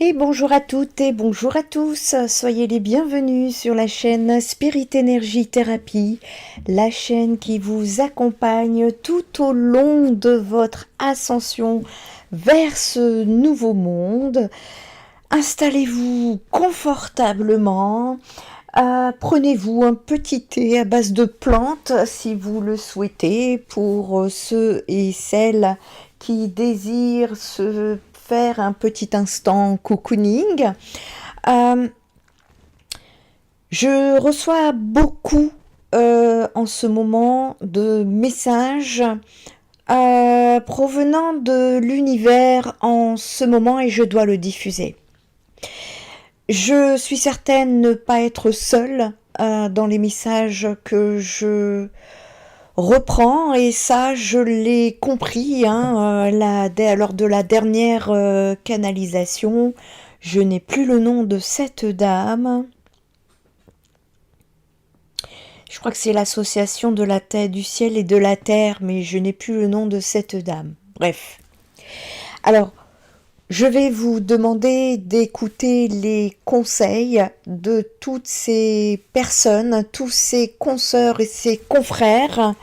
Et bonjour à toutes et bonjour à tous, soyez les bienvenus sur la chaîne Spirit Energy Thérapie, la chaîne qui vous accompagne tout au long de votre ascension vers ce nouveau monde. Installez-vous confortablement, prenez-vous un petit thé à base de plantes si vous le souhaitez pour ceux et celles qui désirent se faire un petit instant cocooning. Je reçois beaucoup en ce moment de messages provenant de l'univers en ce moment et je dois le diffuser. Je suis certaine de ne pas être seule dans les messages que je reprends et ça je l'ai compris lors de la dernière canalisation. Je n'ai plus le nom de cette dame. Je crois que c'est l'association de la terre, du ciel et de la terre, mais je n'ai plus le nom de cette dame. Bref. Alors, je vais vous demander d'écouter les conseils de toutes ces personnes, tous ces consoeurs et ces confrères.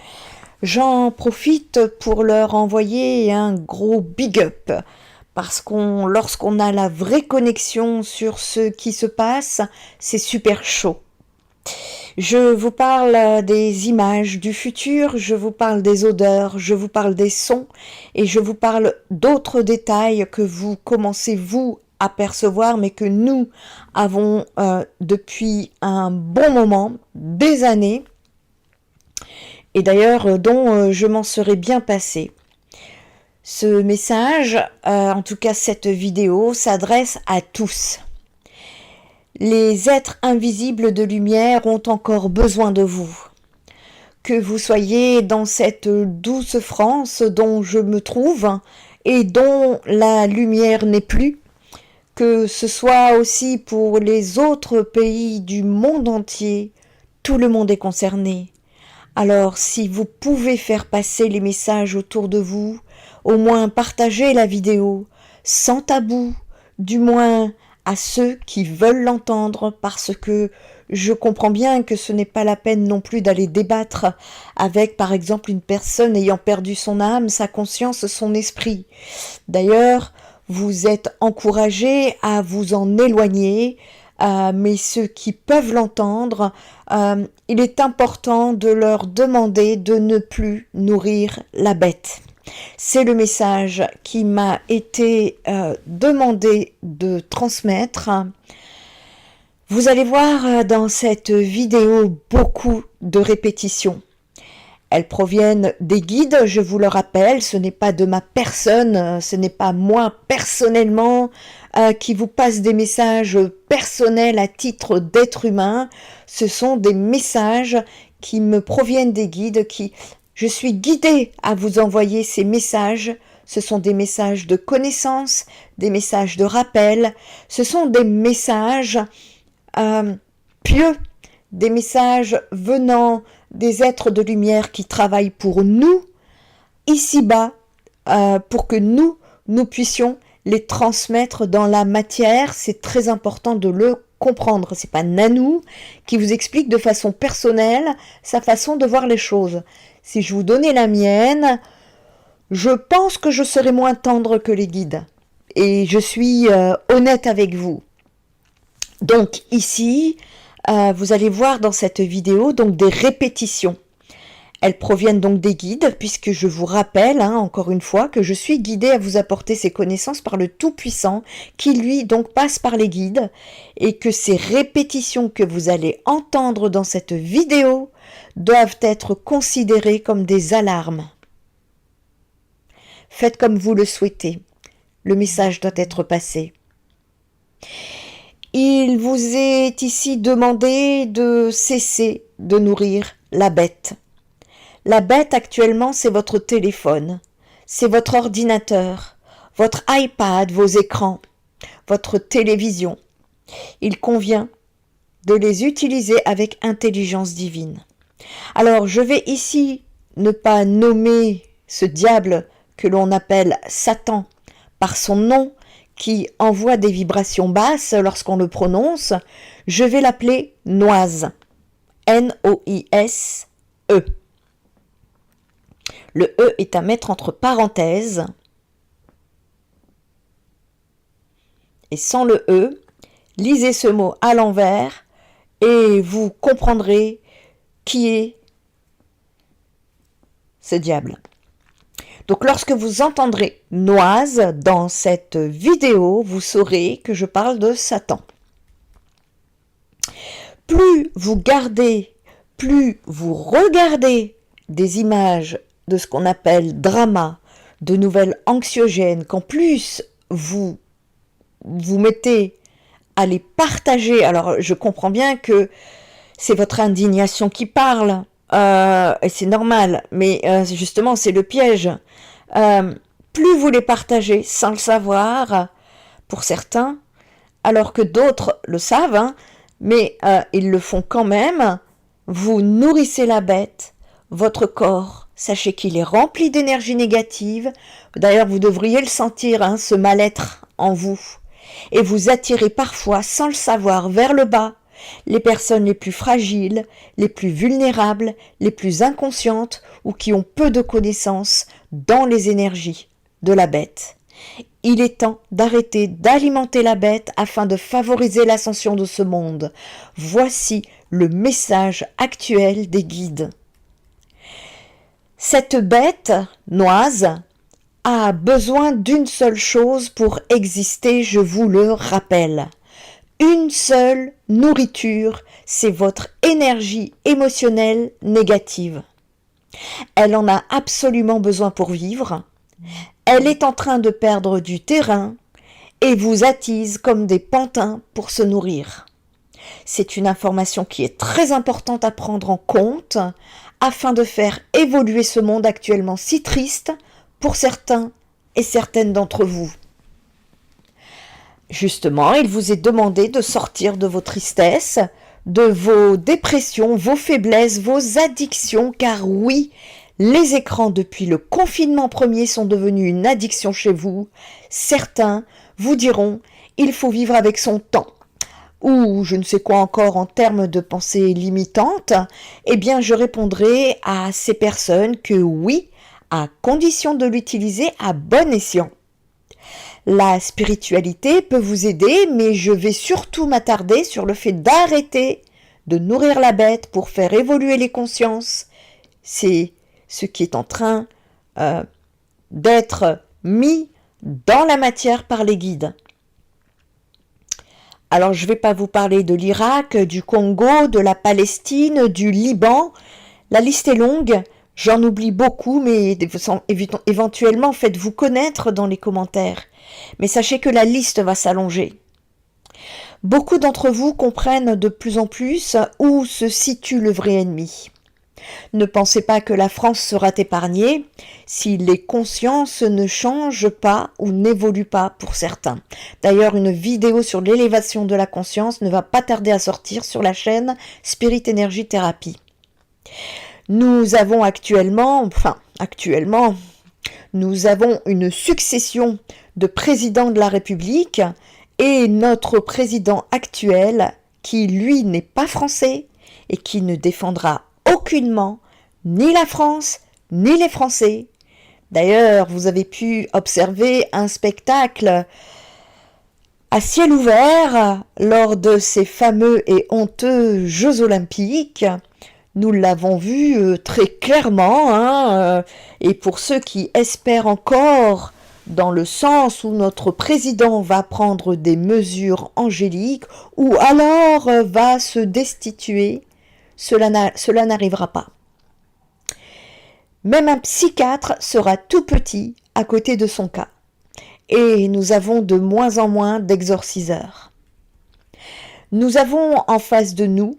J'en profite pour leur envoyer un gros big up parce lorsqu'on a la vraie connexion sur ce qui se passe, c'est super chaud. Je vous parle des images du futur, je vous parle des odeurs, je vous parle des sons et je vous parle d'autres détails que vous commencez vous à percevoir mais que nous avons depuis un bon moment, des années et d'ailleurs dont je m'en serais bien passé. Ce message, en tout cas cette vidéo, s'adresse à tous. Les êtres invisibles de lumière ont encore besoin de vous. Que vous soyez dans cette douce France dont je me trouve et dont la lumière n'est plus, que ce soit aussi pour les autres pays du monde entier, tout le monde est concerné. Alors si vous pouvez faire passer les messages autour de vous, au moins partagez la vidéo, sans tabou, du moins à ceux qui veulent l'entendre, parce que je comprends bien que ce n'est pas la peine non plus d'aller débattre avec, par exemple, une personne ayant perdu son âme, sa conscience, son esprit. D'ailleurs, vous êtes encouragés à vous en éloigner, mais ceux qui peuvent l'entendre, il est important de leur demander de ne plus nourrir la bête. C'est le message qui m'a été demandé de transmettre. Vous allez voir dans cette vidéo beaucoup de répétitions. Elles proviennent des guides, je vous le rappelle, ce n'est pas de ma personne, ce n'est pas moi personnellement qui vous passe des messages personnels à titre d'être humain. Ce sont des messages qui me proviennent des guides, je suis guidée à vous envoyer ces messages. Ce sont des messages de connaissance, des messages de rappel, ce sont des messages pieux, des messages venant des êtres de lumière qui travaillent pour nous, ici-bas, pour que nous puissions les transmettre dans la matière. C'est très important de le comprendre. C'est pas Nanou qui vous explique de façon personnelle sa façon de voir les choses. Si je vous donnais la mienne, je pense que je serais moins tendre que les guides. Et je suis honnête avec vous. Donc ici, vous allez voir dans cette vidéo donc des répétitions. Elles proviennent donc des guides, puisque je vous rappelle, encore une fois, que je suis guidée à vous apporter ces connaissances par le Tout-Puissant, qui lui donc passe par les guides, et que ces répétitions que vous allez entendre dans cette vidéo doivent être considérées comme des alarmes. Faites comme vous le souhaitez. Le message doit être passé. Il vous est ici demandé de cesser de nourrir la bête. La bête actuellement, c'est votre téléphone, c'est votre ordinateur, votre iPad, vos écrans, votre télévision. Il convient de les utiliser avec intelligence divine. Alors, je vais ici ne pas nommer ce diable que l'on appelle Satan par son nom, qui envoie des vibrations basses lorsqu'on le prononce, je vais l'appeler noise. N-O-I-S-E. Le E est à mettre entre parenthèses. Et sans le E, lisez ce mot à l'envers et vous comprendrez qui est ce diable. Donc lorsque vous entendrez noise dans cette vidéo, vous saurez que je parle de Satan. Plus vous regardez des images de ce qu'on appelle drama, de nouvelles anxiogènes, qu'en plus vous mettez à les partager. Alors je comprends bien que c'est votre indignation qui parle, et c'est normal, mais justement c'est le piège. Plus vous les partagez sans le savoir, pour certains, alors que d'autres le savent, hein, mais ils le font quand même, vous nourrissez la bête, votre corps, sachez qu'il est rempli d'énergie négative. D'ailleurs, vous devriez le sentir, hein, ce mal-être en vous. Et vous attirez parfois, sans le savoir, vers le bas, les personnes les plus fragiles, les plus vulnérables, les plus inconscientes ou qui ont peu de connaissances dans les énergies de la bête. Il est temps d'arrêter d'alimenter la bête afin de favoriser l'ascension de ce monde. Voici le message actuel des guides. Cette bête, noise, a besoin d'une seule chose pour exister, je vous le rappelle. Une seule nourriture, c'est votre énergie émotionnelle négative. Elle en a absolument besoin pour vivre. Elle est en train de perdre du terrain et vous attise comme des pantins pour se nourrir. C'est une information qui est très importante à prendre en compte afin de faire évoluer ce monde actuellement si triste pour certains et certaines d'entre vous. Justement, il vous est demandé de sortir de vos tristesses, de vos dépressions, vos faiblesses, vos addictions, car oui, les écrans depuis le confinement premier sont devenus une addiction chez vous. Certains vous diront « il faut vivre avec son temps » ou je ne sais quoi encore en termes de pensée limitante. Eh bien, je répondrai à ces personnes que oui, à condition de l'utiliser à bon escient. La spiritualité peut vous aider, mais je vais surtout m'attarder sur le fait d'arrêter de nourrir la bête pour faire évoluer les consciences. C'est ce qui est en train d'être mis dans la matière par les guides. Alors, je ne vais pas vous parler de l'Irak, du Congo, de la Palestine, du Liban. La liste est longue, j'en oublie beaucoup, mais éventuellement, faites-vous connaître dans les commentaires. Mais sachez que la liste va s'allonger. Beaucoup d'entre vous comprennent de plus en plus où se situe le vrai ennemi. Ne pensez pas que la France sera épargnée si les consciences ne changent pas ou n'évoluent pas pour certains. D'ailleurs, une vidéo sur l'élévation de la conscience ne va pas tarder à sortir sur la chaîne Spirit Energy Therapy. Nous avons actuellement, nous avons une succession de présidents de la République et notre président actuel, qui lui n'est pas français et qui ne défendra aucunement ni la France ni les Français. D'ailleurs, vous avez pu observer un spectacle à ciel ouvert lors de ces fameux et honteux Jeux Olympiques. Nous l'avons vu très clairement, et pour ceux qui espèrent encore dans le sens où notre président va prendre des mesures angéliques ou alors va se destituer, cela n'arrivera pas. Même un psychiatre sera tout petit à côté de son cas. Et nous avons de moins en moins d'exorciseurs. Nous avons en face de nous,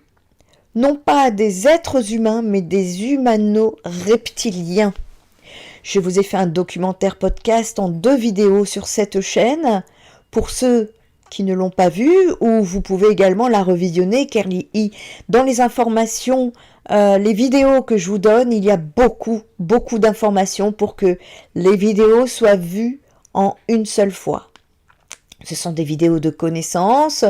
non pas des êtres humains, mais des humano-reptiliens. Je vous ai fait un documentaire podcast en 2 vidéos sur cette chaîne. Pour ceux qui ne l'ont pas vue, ou vous pouvez également la revisionner, car dans les informations, les vidéos que je vous donne, il y a beaucoup d'informations pour que les vidéos soient vues en une seule fois. Ce sont des vidéos de connaissances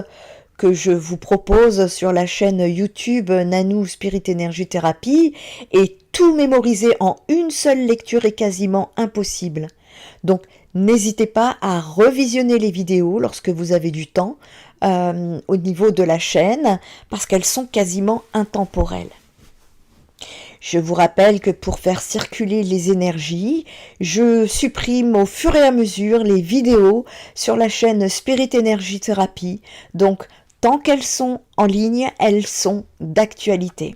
que je vous propose sur la chaîne YouTube Nanou Spirit Energy Therapy, et tout mémoriser en une seule lecture est quasiment impossible. Donc n'hésitez pas à revisionner les vidéos lorsque vous avez du temps au niveau de la chaîne, parce qu'elles sont quasiment intemporelles. Je vous rappelle que pour faire circuler les énergies, je supprime au fur et à mesure les vidéos sur la chaîne Spirit Energy Therapy. Donc, tant qu'elles sont en ligne, elles sont d'actualité.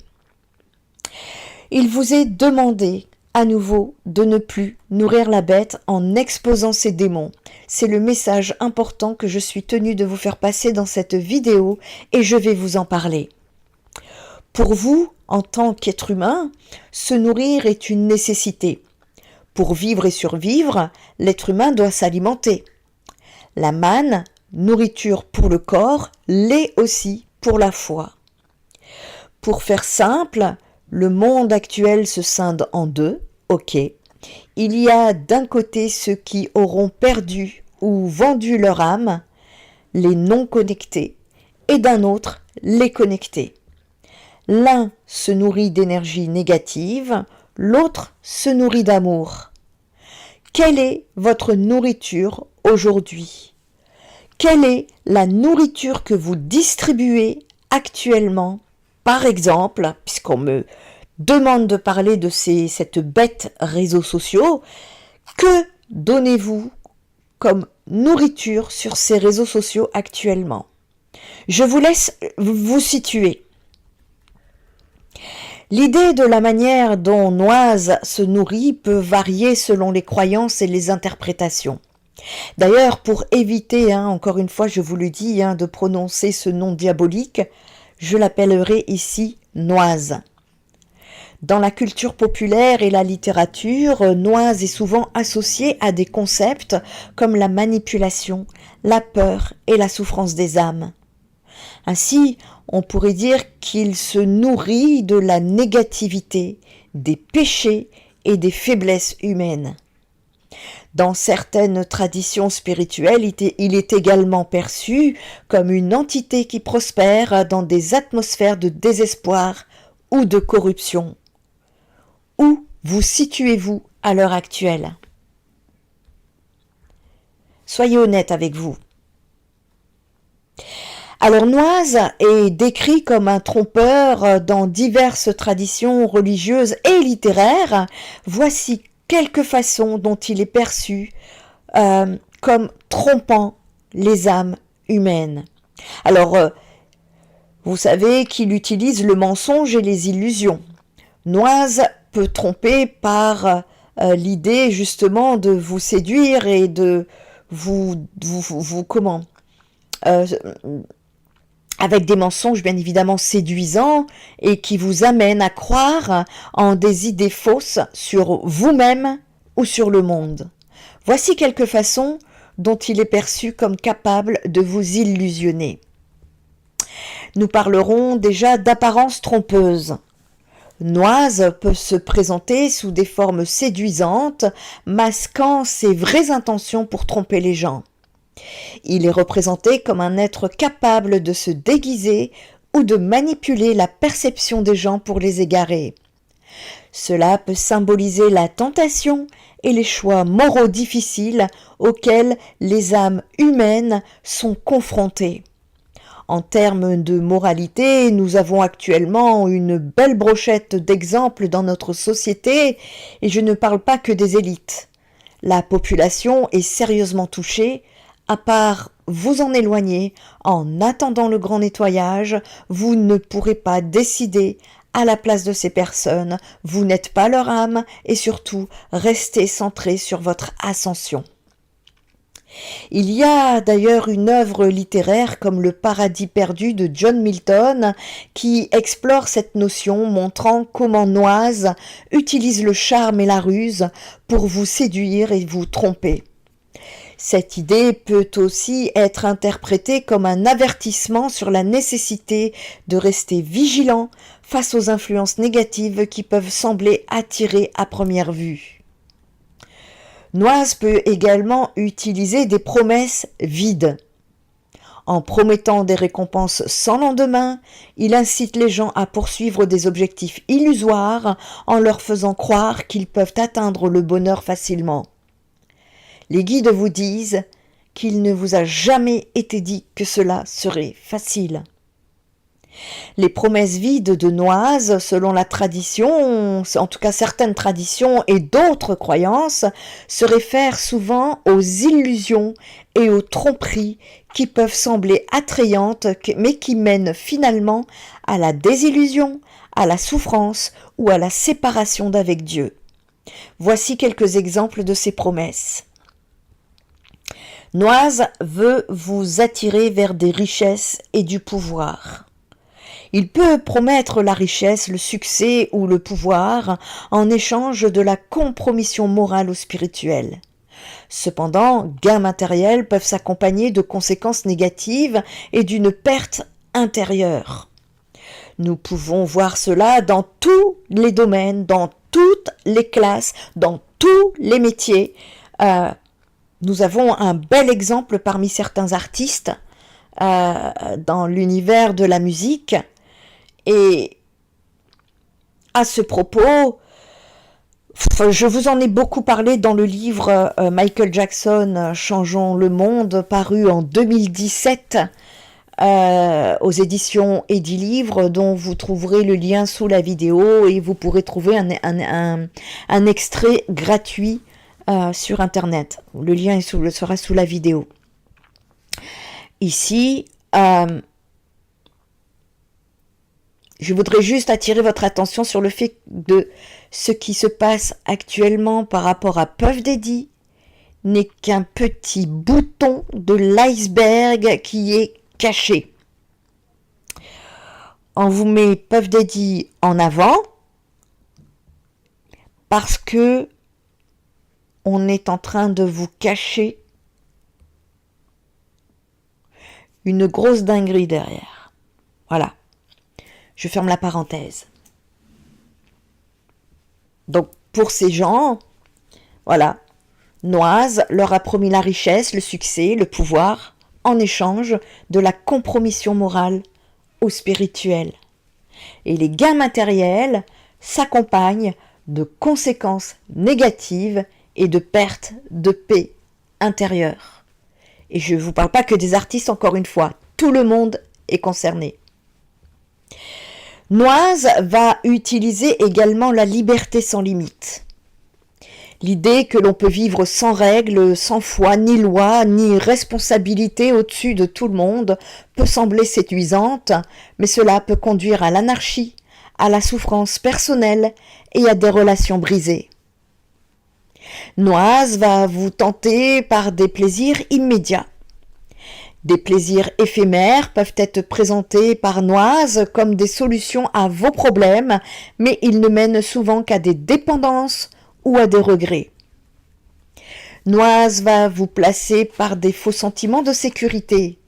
Il vous est demandé à nouveau de ne plus nourrir la bête en exposant ses démons. C'est le message important que je suis tenue de vous faire passer dans cette vidéo, et je vais vous en parler. Pour vous, en tant qu'être humain, se nourrir est une nécessité. Pour vivre et survivre, l'être humain doit s'alimenter. La manne, nourriture pour le corps, l'est aussi pour la foi. Pour faire simple, le monde actuel se scinde en deux, ok. Il y a d'un côté ceux qui auront perdu ou vendu leur âme, les non connectés, et d'un autre, les connectés. L'un se nourrit d'énergie négative, l'autre se nourrit d'amour. Quelle est votre nourriture aujourd'hui? Quelle est la nourriture que vous distribuez actuellement? Par exemple, puisqu'on me demande de parler de cette bête réseaux sociaux, que donnez-vous comme nourriture sur ces réseaux sociaux actuellement? Je vous laisse vous situer. L'idée de la manière dont Noise se nourrit peut varier selon les croyances et les interprétations. D'ailleurs, pour éviter, encore une fois je vous le dis, de prononcer ce nom diabolique, je l'appellerai ici Noise. Dans la culture populaire et la littérature, Noise est souvent associée à des concepts comme la manipulation, la peur et la souffrance des âmes. Ainsi, on pourrait dire qu'il se nourrit de la négativité, des péchés et des faiblesses humaines. Dans certaines traditions spirituelles, il est également perçu comme une entité qui prospère dans des atmosphères de désespoir ou de corruption. Où vous situez-vous à l'heure actuelle? Soyez honnête avec vous. Alors Noise est décrit comme un trompeur dans diverses traditions religieuses et littéraires. Voici quelques façons dont il est perçu comme trompant les âmes humaines. Alors, vous savez qu'il utilise le mensonge et les illusions. Noise peut tromper par l'idée justement de vous séduire et de avec des mensonges bien évidemment séduisants et qui vous amènent à croire en des idées fausses sur vous-même ou sur le monde. Voici quelques façons dont il est perçu comme capable de vous illusionner. Nous parlerons déjà d'apparence trompeuse. Noise peut se présenter sous des formes séduisantes, masquant ses vraies intentions pour tromper les gens. Il est représenté comme un être capable de se déguiser ou de manipuler la perception des gens pour les égarer. Cela peut symboliser la tentation et les choix moraux difficiles auxquels les âmes humaines sont confrontées. En termes de moralité, nous avons actuellement une belle brochette d'exemples dans notre société, et je ne parle pas que des élites. La population est sérieusement touchée. À part vous en éloigner, en attendant le grand nettoyage, vous ne pourrez pas décider à la place de ces personnes, vous n'êtes pas leur âme et surtout restez centré sur votre ascension. Il y a d'ailleurs une œuvre littéraire comme Le Paradis perdu de John Milton qui explore cette notion, montrant comment Noise utilise le charme et la ruse pour vous séduire et vous tromper. Cette idée peut aussi être interprétée comme un avertissement sur la nécessité de rester vigilant face aux influences négatives qui peuvent sembler attirer à première vue. Noise peut également utiliser des promesses vides. En promettant des récompenses sans lendemain, il incite les gens à poursuivre des objectifs illusoires en leur faisant croire qu'ils peuvent atteindre le bonheur facilement. Les guides vous disent qu'il ne vous a jamais été dit que cela serait facile. Les promesses vides de Noise, selon la tradition, en tout cas certaines traditions et d'autres croyances, se réfèrent souvent aux illusions et aux tromperies qui peuvent sembler attrayantes mais qui mènent finalement à la désillusion, à la souffrance ou à la séparation d'avec Dieu. Voici quelques exemples de ces promesses. Noise veut vous attirer vers des richesses et du pouvoir. Il peut promettre la richesse, le succès ou le pouvoir en échange de la compromission morale ou spirituelle. Cependant, gains matériels peuvent s'accompagner de conséquences négatives et d'une perte intérieure. Nous pouvons voir cela dans tous les domaines, dans toutes les classes, dans tous les métiers. Nous avons un bel exemple parmi certains artistes dans l'univers de la musique. Et à ce propos, je vous en ai beaucoup parlé dans le livre Michael Jackson, Changeons le monde, paru en 2017 aux éditions Edilivre, dont vous trouverez le lien sous la vidéo et vous pourrez trouver un extrait gratuit sur Internet. Le lien sera sous la vidéo. Ici, je voudrais juste attirer votre attention sur le fait de ce qui se passe actuellement par rapport à Puff Daddy n'est qu'un petit bouton de l'iceberg qui est caché. On vous met Puff Daddy en avant parce que on est en train de vous cacher une grosse dinguerie derrière. Voilà. Je ferme la parenthèse. Donc, pour ces gens, voilà, Noise leur a promis la richesse, le succès, le pouvoir, en échange de la compromission morale ou spirituelle. Et les gains matériels s'accompagnent de conséquences négatives et de perte de paix intérieure. Et je ne vous parle pas que des artistes, encore une fois, tout le monde est concerné. Noise va utiliser également la liberté sans limite. L'idée que l'on peut vivre sans règles, sans foi, ni loi, ni responsabilité au-dessus de tout le monde peut sembler séduisante, mais cela peut conduire à l'anarchie, à la souffrance personnelle et à des relations brisées. Noise va vous tenter par des plaisirs immédiats. Des plaisirs éphémères peuvent être présentés par Noise comme des solutions à vos problèmes, mais ils ne mènent souvent qu'à des dépendances ou à des regrets. Noise va vous placer par des faux sentiments de sécurité.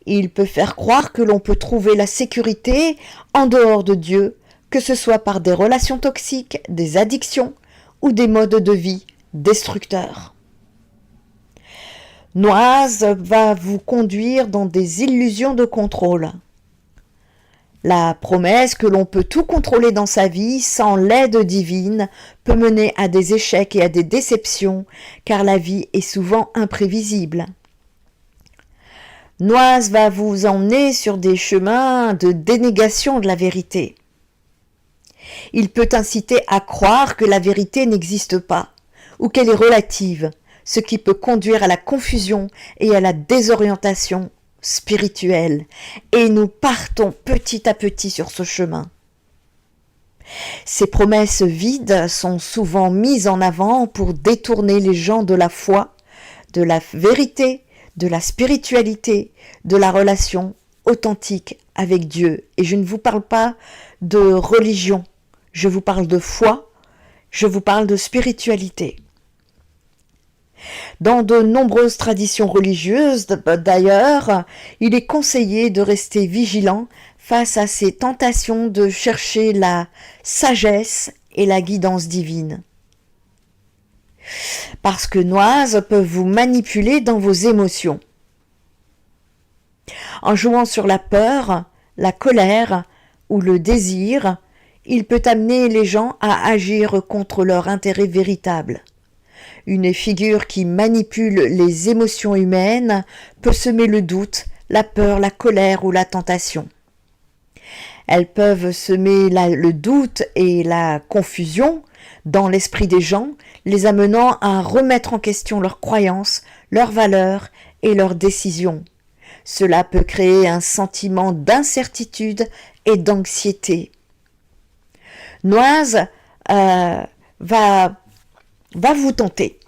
Il peut faire croire que l'on peut trouver la sécurité en dehors de Dieu, que ce soit par des relations toxiques, des addictions ou des modes de vie destructeurs. Noise va vous conduire dans des illusions de contrôle. La promesse que l'on peut tout contrôler dans sa vie sans l'aide divine peut mener à des échecs et à des déceptions, car la vie est souvent imprévisible. Noise va vous emmener sur des chemins de dénégation de la vérité. Il peut inciter à croire que la vérité n'existe pas, ou qu'elle est relative, ce qui peut conduire à la confusion et à la désorientation spirituelle. Et nous partons petit à petit sur ce chemin. Ces promesses vides sont souvent mises en avant pour détourner les gens de la foi, de la vérité, de la spiritualité, de la relation authentique avec Dieu. Et je ne vous parle pas de religion, je vous parle de foi, je vous parle de spiritualité. Dans de nombreuses traditions religieuses, d'ailleurs, il est conseillé de rester vigilant face à ces tentations de chercher la sagesse et la guidance divine. Parce que Noise peut vous manipuler dans vos émotions. En jouant sur la peur, la colère ou le désir, il peut amener les gens à agir contre leur intérêt véritable. Une figure qui manipule les émotions humaines peut semer le doute, la peur, la colère ou la tentation. Elles peuvent semer le doute et la confusion dans l'esprit des gens, les amenant à remettre en question leurs croyances, leurs valeurs et leurs décisions. Cela peut créer un sentiment d'incertitude et d'anxiété. Noise va vous tenter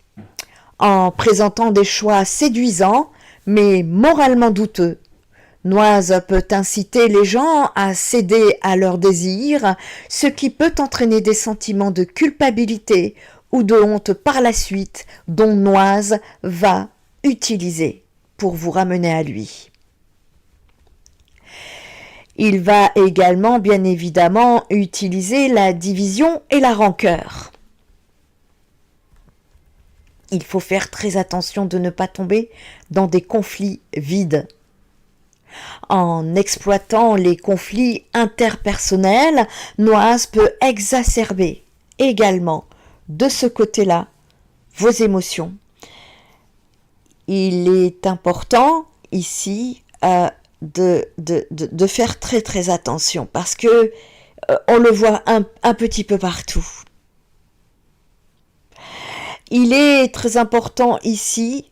en présentant des choix séduisants mais moralement douteux. Noise peut inciter les gens à céder à leurs désirs, ce qui peut entraîner des sentiments de culpabilité ou de honte par la suite, dont Noise va utiliser pour vous ramener à lui. Il va également, bien évidemment, utiliser la division et la rancœur. Il faut faire très attention de ne pas tomber dans des conflits vides. En exploitant les conflits interpersonnels, Noise peut exacerber également de ce côté-là vos émotions. Il est important ici de faire très très attention parce que on le voit un petit peu partout. Il est très important ici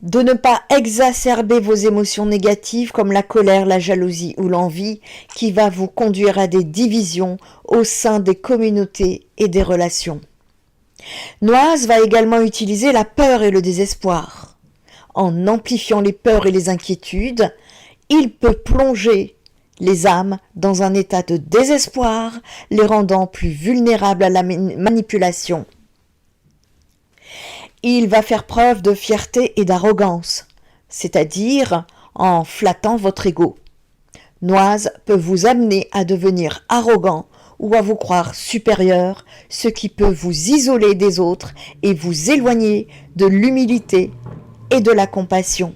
de ne pas exacerber vos émotions négatives comme la colère, la jalousie ou l'envie qui va vous conduire à des divisions au sein des communautés et des relations. Noise va également utiliser la peur et le désespoir. En amplifiant les peurs et les inquiétudes, il peut plonger les âmes dans un état de désespoir, les rendant plus vulnérables à la manipulation. Il va faire preuve de fierté et d'arrogance, c'est-à-dire en flattant votre ego. Noise peut vous amener à devenir arrogant ou à vous croire supérieur, ce qui peut vous isoler des autres et vous éloigner de l'humilité et de la compassion.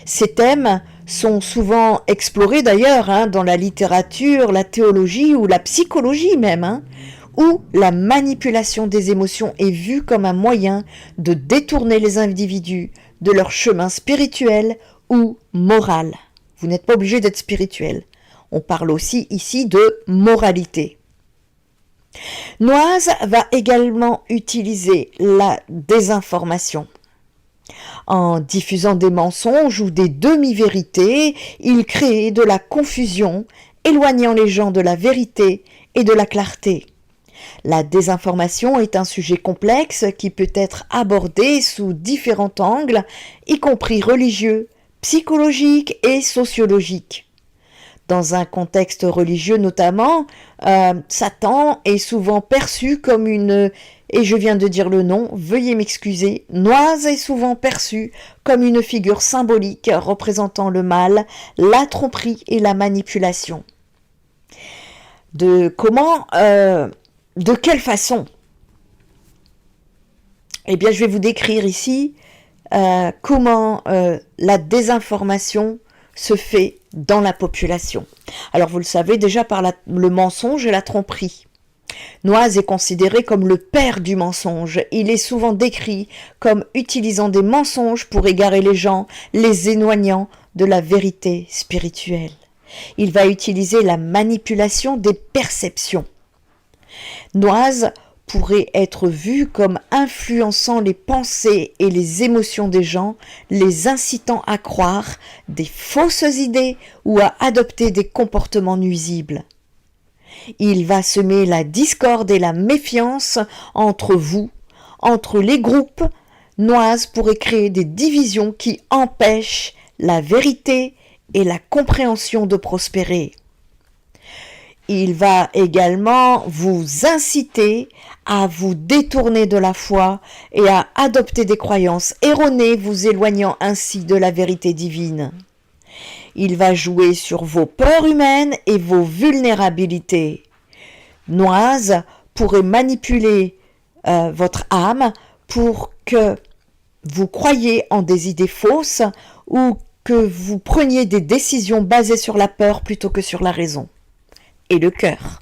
Ces thèmes sont souvent explorés d'ailleurs dans la littérature, la théologie ou la psychologie même, où la manipulation des émotions est vue comme un moyen de détourner les individus de leur chemin spirituel ou moral. Vous n'êtes pas obligé d'être spirituel. On parle aussi ici de moralité. Noise va également utiliser la désinformation. En diffusant des mensonges ou des demi-vérités, il crée de la confusion, éloignant les gens de la vérité et de la clarté. La désinformation est un sujet complexe qui peut être abordé sous différents angles, y compris religieux, psychologiques et sociologiques. Dans un contexte religieux notamment, Satan est souvent perçu comme une, et je viens de dire le nom, veuillez m'excuser, Noise est souvent perçu comme une figure symbolique représentant le mal, la tromperie et la manipulation. De quelle façon? Eh bien, je vais vous décrire ici comment la désinformation se fait dans la population. Alors, vous le savez déjà par le mensonge et la tromperie. Noise est considéré comme le père du mensonge. Il est souvent décrit comme utilisant des mensonges pour égarer les gens, les éloignant de la vérité spirituelle. Il va utiliser la manipulation des perceptions. Noise pourrait être vu comme influençant les pensées et les émotions des gens, les incitant à croire des fausses idées ou à adopter des comportements nuisibles. Il va semer la discorde et la méfiance entre vous, entre les groupes. Noise pourrait créer des divisions qui empêchent la vérité et la compréhension de prospérer. Il va également vous inciter à vous détourner de la foi et à adopter des croyances erronées, vous éloignant ainsi de la vérité divine. Il va jouer sur vos peurs humaines et vos vulnérabilités. Noise pourrait manipuler votre âme pour que vous croyez en des idées fausses ou que vous preniez des décisions basées sur la peur plutôt que sur la raison et le cœur.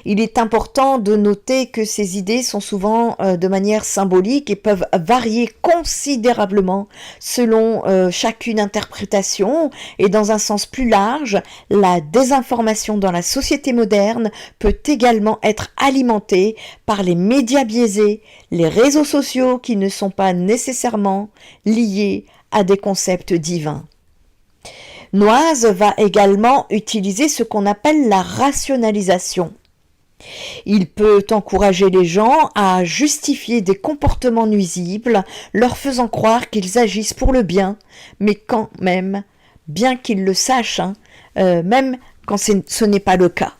Il est important de noter que ces idées sont souvent de manière symbolique et peuvent varier considérablement selon chacune interprétation, et dans un sens plus large, la désinformation dans la société moderne peut également être alimentée par les médias biaisés, les réseaux sociaux qui ne sont pas nécessairement liés à des concepts divins. Noise va également utiliser ce qu'on appelle la rationalisation. Il peut encourager les gens à justifier des comportements nuisibles, leur faisant croire qu'ils agissent pour le bien, mais quand même, bien qu'ils le sachent, même quand ce n'est pas le cas.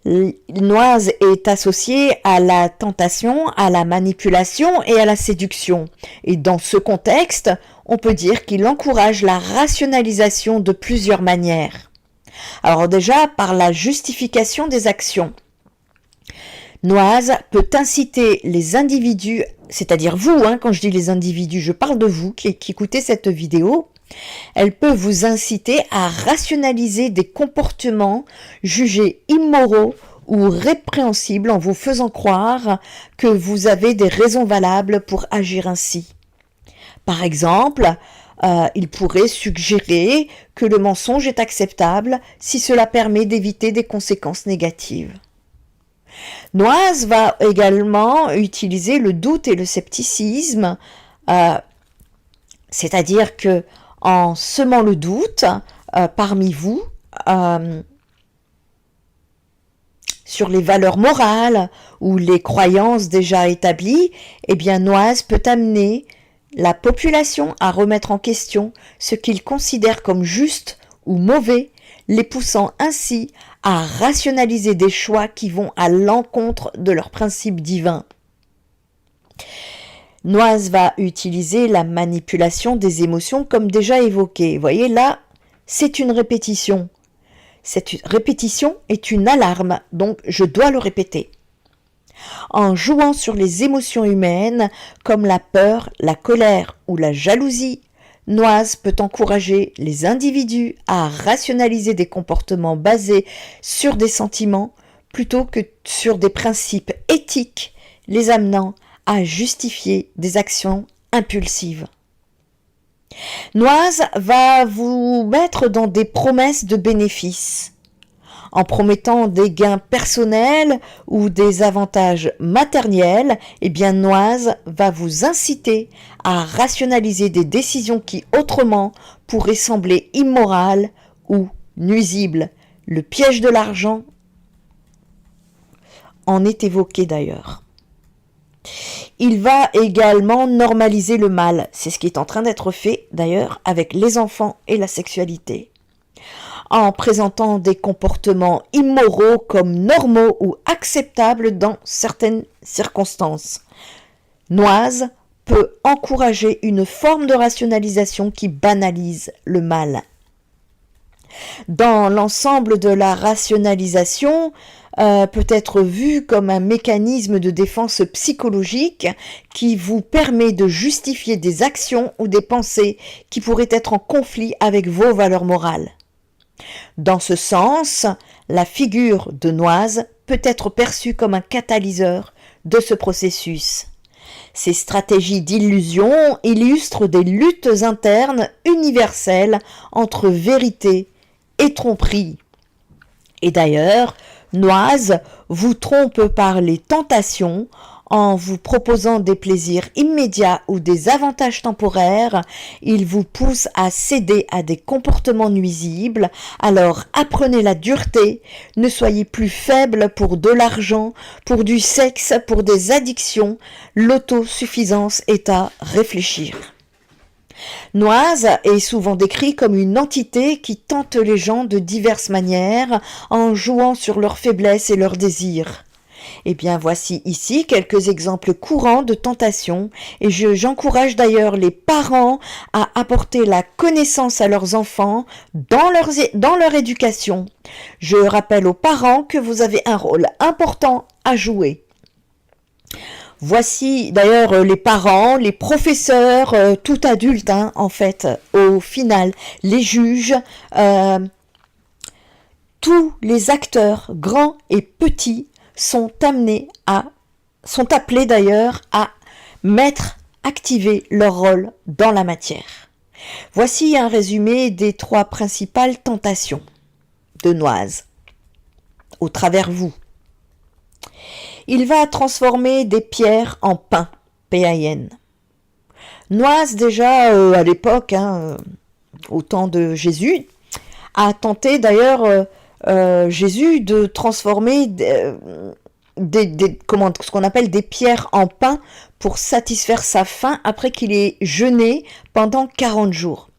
Noise est associé à la tentation, à la manipulation et à la séduction. Et dans ce contexte, on peut dire qu'il encourage la rationalisation de plusieurs manières. Alors déjà, par la justification des actions. Noise peut inciter les individus, c'est-à-dire vous, quand je dis les individus, je parle de vous qui écoutez cette vidéo, elle peut vous inciter à rationaliser des comportements jugés immoraux ou répréhensibles en vous faisant croire que vous avez des raisons valables pour agir ainsi. Par exemple, il pourrait suggérer que le mensonge est acceptable si cela permet d'éviter des conséquences négatives. Noise va également utiliser le doute et le scepticisme, c'est-à-dire que en semant le doute parmi vous sur les valeurs morales ou les croyances déjà établies, eh bien Noise peut amener la population à remettre en question ce qu'ils considèrent comme juste ou mauvais, les poussant ainsi à rationaliser des choix qui vont à l'encontre de leurs principes divins. Noise va utiliser la manipulation des émotions comme déjà évoqué. Vous voyez là, c'est une répétition. Cette répétition est une alarme, donc je dois le répéter. En jouant sur les émotions humaines comme la peur, la colère ou la jalousie, Noise peut encourager les individus à rationaliser des comportements basés sur des sentiments plutôt que sur des principes éthiques, les amenant à justifier des actions impulsives. Noise va vous mettre dans des promesses de bénéfices. En promettant des gains personnels ou des avantages matériels, eh bien Noise va vous inciter à rationaliser des décisions qui autrement pourraient sembler immorales ou nuisibles. Le piège de l'argent en est évoqué d'ailleurs. Il va également normaliser le mal. C'est ce qui est en train d'être fait d'ailleurs avec les enfants et la sexualité. En présentant des comportements immoraux comme normaux ou acceptables dans certaines circonstances. Noise peut encourager une forme de rationalisation qui banalise le mal. Dans l'ensemble de la rationalisation, peut être vu comme un mécanisme de défense psychologique qui vous permet de justifier des actions ou des pensées qui pourraient être en conflit avec vos valeurs morales. Dans ce sens, la figure de Noise peut être perçue comme un catalyseur de ce processus. Ces stratégies d'illusion illustrent des luttes internes universelles entre vérité et tromperie. Et d'ailleurs, Noise vous trompe par les tentations en vous proposant des plaisirs immédiats ou des avantages temporaires. Il vous pousse à céder à des comportements nuisibles. Alors apprenez la dureté, ne soyez plus faible pour de l'argent, pour du sexe, pour des addictions. L'autosuffisance est à réfléchir. Noise est souvent décrit comme une entité qui tente les gens de diverses manières en jouant sur leurs faiblesses et leurs désirs. Eh bien, voici ici quelques exemples courants de tentations et j'encourage d'ailleurs les parents à apporter la connaissance à leurs enfants dans leur éducation. Je rappelle aux parents que vous avez un rôle important à jouer. Voici d'ailleurs les parents, les professeurs, tout adulte en fait, au final, les juges, tous les acteurs, grands et petits, sont appelés d'ailleurs à activer leur rôle dans la matière. Voici un résumé des 3 principales tentations de Noise, au travers vous. Il va transformer des pierres en pain, P-A-I-N. Noise, déjà à l'époque, au temps de Jésus, a tenté d'ailleurs Jésus de transformer ce qu'on appelle des pierres en pain pour satisfaire sa faim après qu'il ait jeûné pendant 40 jours.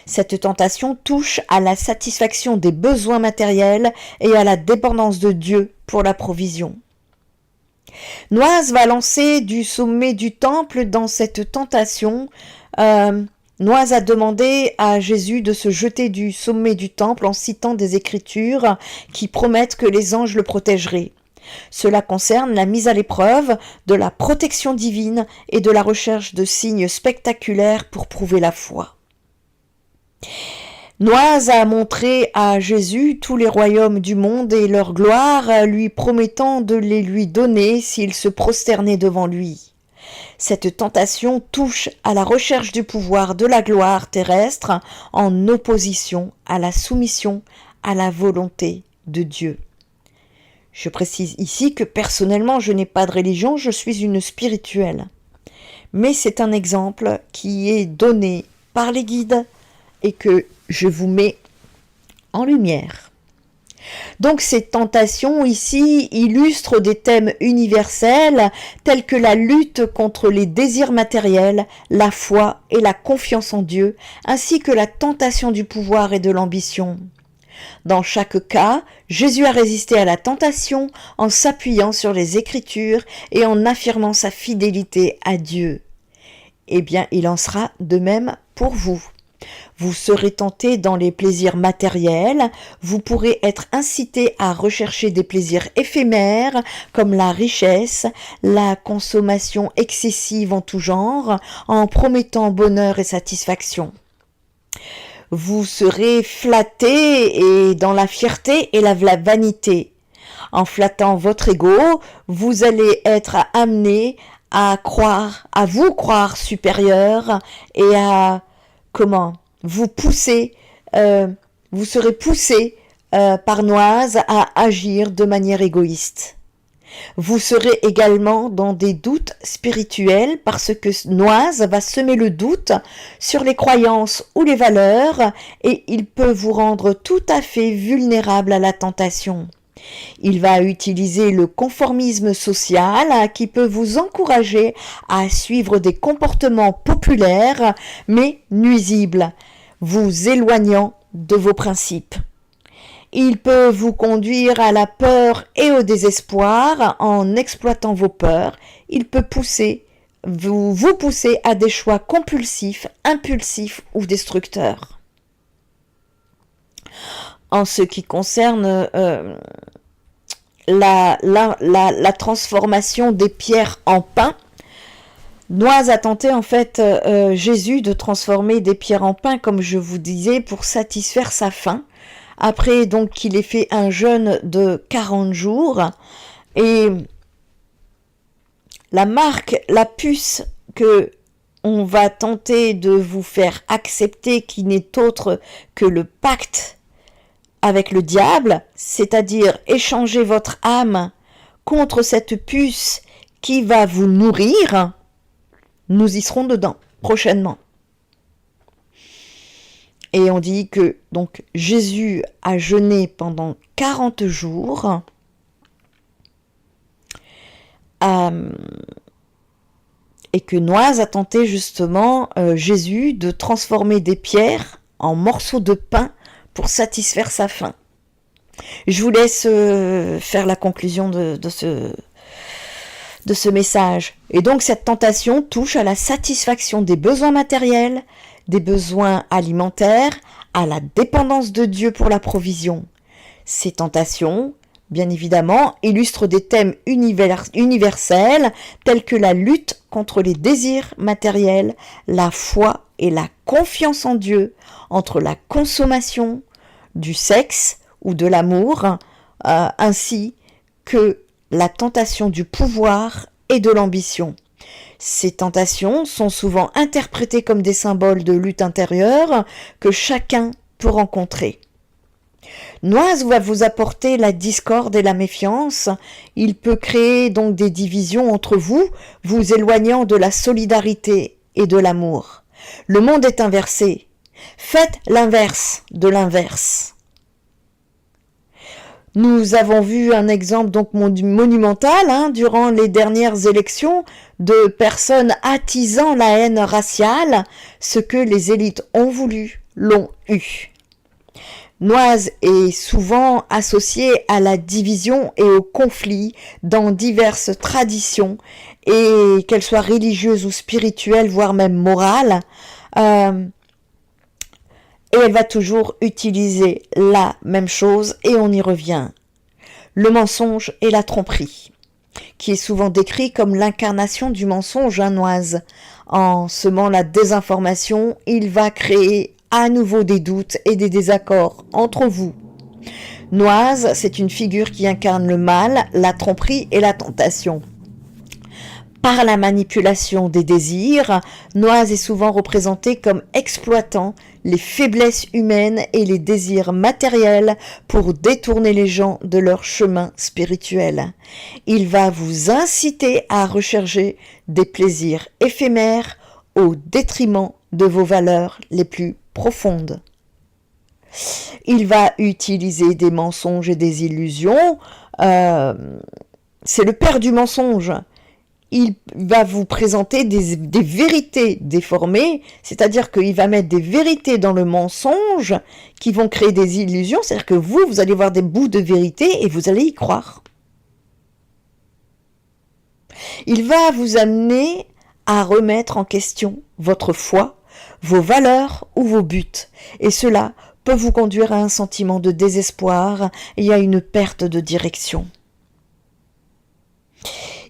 Cette tentation touche à la satisfaction des besoins matériels et à la dépendance de Dieu pour la provision. Noise va lancer du sommet du temple dans cette tentation. Noise a demandé à Jésus de se jeter du sommet du temple en citant des écritures qui promettent que les anges le protégeraient. Cela concerne la mise à l'épreuve de la protection divine et de la recherche de signes spectaculaires pour prouver la foi. Noise a montré à Jésus tous les royaumes du monde et leur gloire, lui promettant de les lui donner s'il se prosternait devant lui. Cette tentation touche à la recherche du pouvoir de la gloire terrestre en opposition à la soumission à la volonté de Dieu. Je précise ici que personnellement je n'ai pas de religion, je suis une spirituelle. Mais c'est un exemple qui est donné par les guides et que je vous mets en lumière. Donc ces tentations ici illustrent des thèmes universels tels que la lutte contre les désirs matériels, la foi et la confiance en Dieu, ainsi que la tentation du pouvoir et de l'ambition. Dans chaque cas, Jésus a résisté à la tentation en s'appuyant sur les Écritures et en affirmant sa fidélité à Dieu. Eh bien, il en sera de même pour vous. Vous serez tenté dans les plaisirs matériels, vous pourrez être incité à rechercher des plaisirs éphémères comme la richesse, la consommation excessive en tout genre, en promettant bonheur et satisfaction. Vous serez flatté et dans la fierté et la vanité. En flattant votre ego, vous allez être amené à vous croire supérieur et à vous serez poussé par Noise à agir de manière égoïste. Vous serez également dans des doutes spirituels parce que Noise va semer le doute sur les croyances ou les valeurs et il peut vous rendre tout à fait vulnérable à la tentation. Il va utiliser le conformisme social qui peut vous encourager à suivre des comportements populaires mais nuisibles, vous éloignant de vos principes. Il peut vous conduire à la peur et au désespoir en exploitant vos peurs. Il peut vous pousser à des choix compulsifs, impulsifs ou destructeurs. En ce qui concerne la transformation des pierres en pain, Noise a tenté en fait Jésus de transformer des pierres en pain, comme je vous disais, pour satisfaire sa faim. Après donc qu'il ait fait un jeûne de 40 jours, et la puce que on va tenter de vous faire accepter, qui n'est autre que le pacte avec le diable, c'est-à-dire échanger votre âme contre cette puce qui va vous nourrir, nous y serons dedans prochainement. Et on dit que donc Jésus a jeûné pendant 40 jours et que Noise a tenté justement Jésus de transformer des pierres en morceaux de pain pour satisfaire sa faim. Je vous laisse faire la conclusion de ce message. Et donc cette tentation touche à la satisfaction des besoins matériels, des besoins alimentaires, à la dépendance de Dieu pour la provision. Ces tentations bien évidemment, illustre des thèmes universels tels que la lutte contre les désirs matériels, la foi et la confiance en Dieu, entre la consommation, du sexe ou de l'amour, ainsi que la tentation du pouvoir et de l'ambition. Ces tentations sont souvent interprétées comme des symboles de lutte intérieure que chacun peut rencontrer. Noise va vous apporter la discorde et la méfiance. Il peut créer donc des divisions entre vous, vous éloignant de la solidarité et de l'amour. Le monde est inversé. Faites l'inverse de l'inverse. Nous avons vu un exemple donc monumental durant les dernières élections de personnes attisant la haine raciale. Ce que les élites ont voulu, l'ont eu. Noise est souvent associée à la division et au conflit dans diverses traditions, et qu'elles soient religieuses ou spirituelles, voire même morales. Et elle va toujours utiliser la même chose, et on y revient. Le mensonge et la tromperie, qui est souvent décrit comme l'incarnation du mensonge, Noise. En semant la désinformation, il va créer à nouveau des doutes et des désaccords entre vous. Noise, c'est une figure qui incarne le mal, la tromperie et la tentation. Par la manipulation des désirs, Noise est souvent représenté comme exploitant les faiblesses humaines et les désirs matériels pour détourner les gens de leur chemin spirituel. Il va vous inciter à rechercher des plaisirs éphémères au détriment de vos valeurs les plus profondes. Il va utiliser des mensonges et des illusions. C'est le père du mensonge. Il va vous présenter des vérités déformées, c'est-à-dire qu'il va mettre des vérités dans le mensonge qui vont créer des illusions, c'est-à-dire que vous allez voir des bouts de vérité et vous allez y croire. Il va vous amener à remettre en question votre foi, vos valeurs ou vos buts, et cela peut vous conduire à un sentiment de désespoir et à une perte de direction.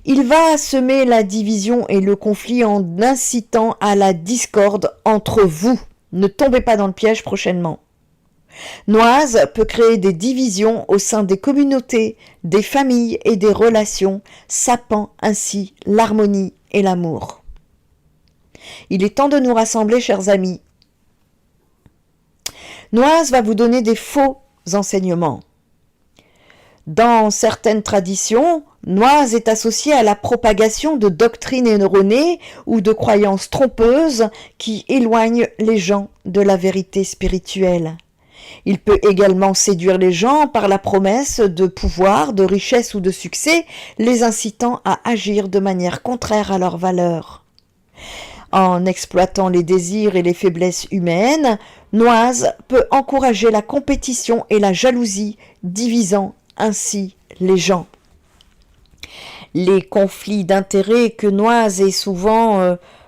Il va semer la division et le conflit en incitant à la discorde entre vous. Ne tombez pas dans le piège prochainement. Noise peut créer des divisions au sein des communautés, des familles et des relations, sapant ainsi l'harmonie et l'amour. Il est temps de nous rassembler, chers amis. Noise va vous donner des faux enseignements. Dans certaines traditions, Noise est associée à la propagation de doctrines erronées ou de croyances trompeuses qui éloignent les gens de la vérité spirituelle. Il peut également séduire les gens par la promesse de pouvoir, de richesse ou de succès, les incitant à agir de manière contraire à leurs valeurs. En exploitant les désirs et les faiblesses humaines, Noise peut encourager la compétition et la jalousie, divisant ainsi les gens. Les conflits d'intérêts que Noise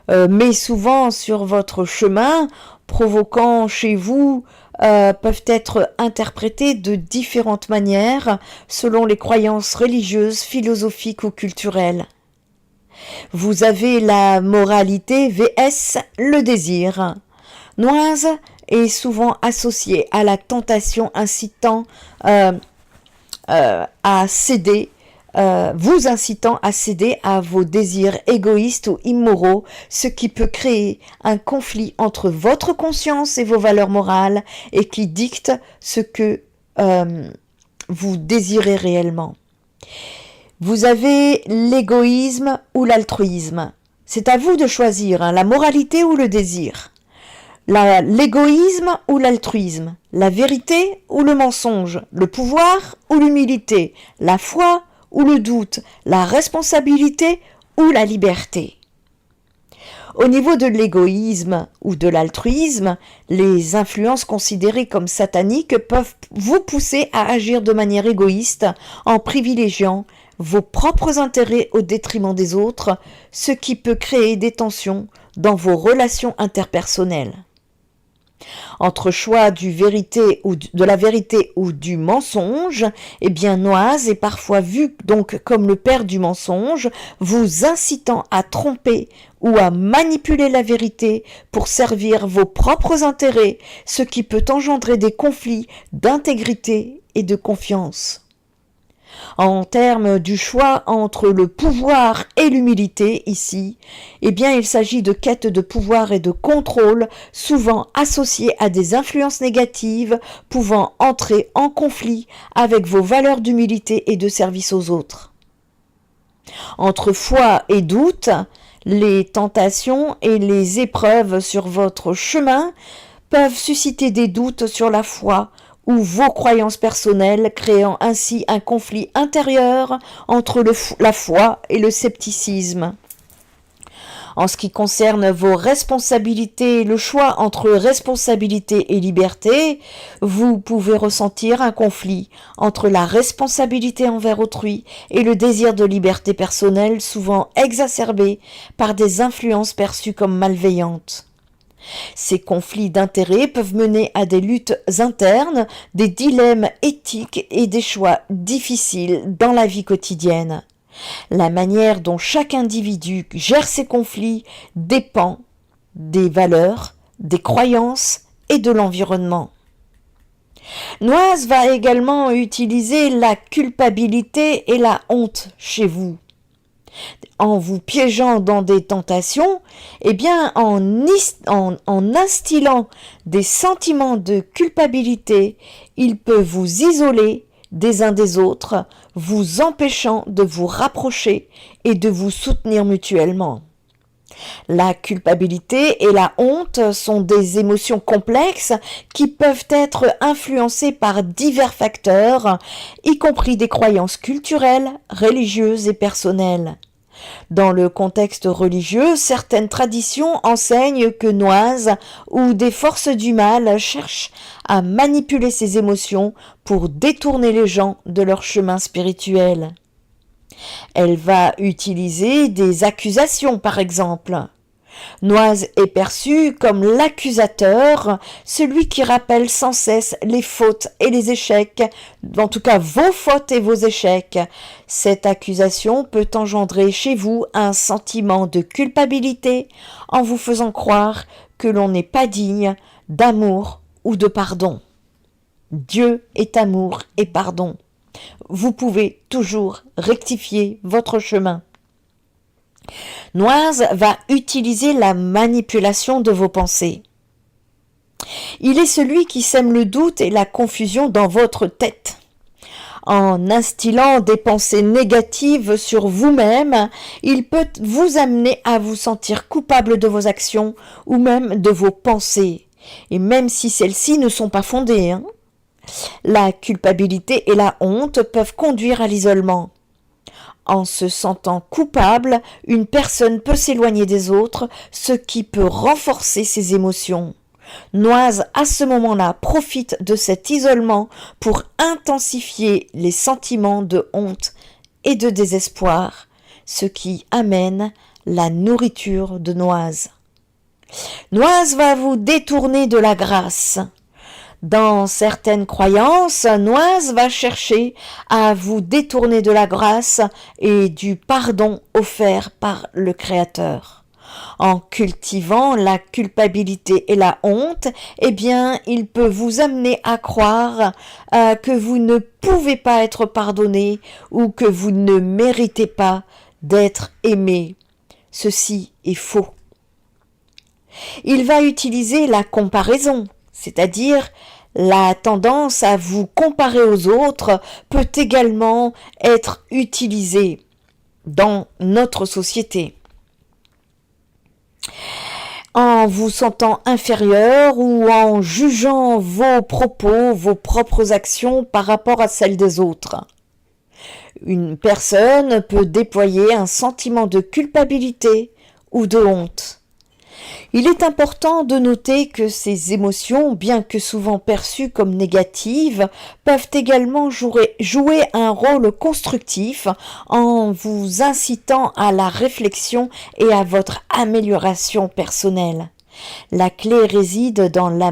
met souvent sur votre chemin, provoquant chez vous, peuvent être interprétés de différentes manières selon les croyances religieuses, philosophiques ou culturelles. Vous avez la moralité vs le désir. Noise est souvent associée à la tentation incitant à céder, vous incitant à céder à vos désirs égoïstes ou immoraux, ce qui peut créer un conflit entre votre conscience et vos valeurs morales et qui dicte ce que vous désirez réellement. Vous avez l'égoïsme ou l'altruisme. C'est à vous de choisir, la moralité ou le désir. L'égoïsme ou l'altruisme, la vérité ou le mensonge, le pouvoir ou l'humilité, la foi ou le doute, la responsabilité ou la liberté. Au niveau de l'égoïsme ou de l'altruisme, les influences considérées comme sataniques peuvent vous pousser à agir de manière égoïste en privilégiant vos propres intérêts au détriment des autres, ce qui peut créer des tensions dans vos relations interpersonnelles. Entre choix de la vérité ou du mensonge, eh bien Noise est parfois vu donc comme le père du mensonge, vous incitant à tromper ou à manipuler la vérité pour servir vos propres intérêts, ce qui peut engendrer des conflits d'intégrité et de confiance. En termes du choix entre le pouvoir et l'humilité ici, eh bien il s'agit de quête de pouvoir et de contrôle souvent associées à des influences négatives pouvant entrer en conflit avec vos valeurs d'humilité et de service aux autres. Entre foi et doute, les tentations et les épreuves sur votre chemin peuvent susciter des doutes sur la foi ou vos croyances personnelles, créant ainsi un conflit intérieur entre la foi et le scepticisme. En ce qui concerne vos responsabilités, le choix entre responsabilité et liberté, vous pouvez ressentir un conflit entre la responsabilité envers autrui et le désir de liberté personnelle, souvent exacerbé par des influences perçues comme malveillantes. Ces conflits d'intérêts peuvent mener à des luttes internes, des dilemmes éthiques et des choix difficiles dans la vie quotidienne. La manière dont chaque individu gère ces conflits dépend des valeurs, des croyances et de l'environnement. Noise va également utiliser la culpabilité et la honte chez vous. En vous piégeant dans des tentations, eh bien en instillant des sentiments de culpabilité, il peut vous isoler des uns des autres, vous empêchant de vous rapprocher et de vous soutenir mutuellement. La culpabilité et la honte sont des émotions complexes qui peuvent être influencées par divers facteurs, y compris des croyances culturelles, religieuses et personnelles. Dans le contexte religieux, certaines traditions enseignent que Noise ou des forces du mal cherchent à manipuler ces émotions pour détourner les gens de leur chemin spirituel. Elle va utiliser des accusations, par exemple. Noise est perçu comme l'accusateur, celui qui rappelle sans cesse les fautes et les échecs, en tout cas vos fautes et vos échecs. Cette accusation peut engendrer chez vous un sentiment de culpabilité en vous faisant croire que l'on n'est pas digne d'amour ou de pardon. Dieu est amour et pardon. Vous pouvez toujours rectifier votre chemin. Noise va utiliser la manipulation de vos pensées. Il est celui qui sème le doute et la confusion dans votre tête. En instillant des pensées négatives sur vous-même, il peut vous amener à vous sentir coupable de vos actions ou même de vos pensées, et même si celles-ci ne sont pas fondées. La culpabilité et la honte peuvent conduire à l'isolement. En se sentant coupable, une personne peut s'éloigner des autres, ce qui peut renforcer ses émotions. Noise, à ce moment-là, profite de cet isolement pour intensifier les sentiments de honte et de désespoir, ce qui amène la nourriture de Noise. Noise va vous détourner de la grâce. Dans certaines croyances, Noise va chercher à vous détourner de la grâce et du pardon offert par le Créateur. En cultivant la culpabilité et la honte, eh bien, il peut vous amener à croire que vous ne pouvez pas être pardonné ou que vous ne méritez pas d'être aimé. Ceci est faux. Il va utiliser la comparaison, c'est-à-dire la tendance à vous comparer aux autres peut également être utilisée dans notre société. En vous sentant inférieur ou en jugeant vos propos, vos propres actions par rapport à celles des autres. Une personne peut déployer un sentiment de culpabilité ou de honte. Il est important de noter que ces émotions, bien que souvent perçues comme négatives, peuvent également jouer un rôle constructif en vous incitant à la réflexion et à votre amélioration personnelle. La clé réside dans la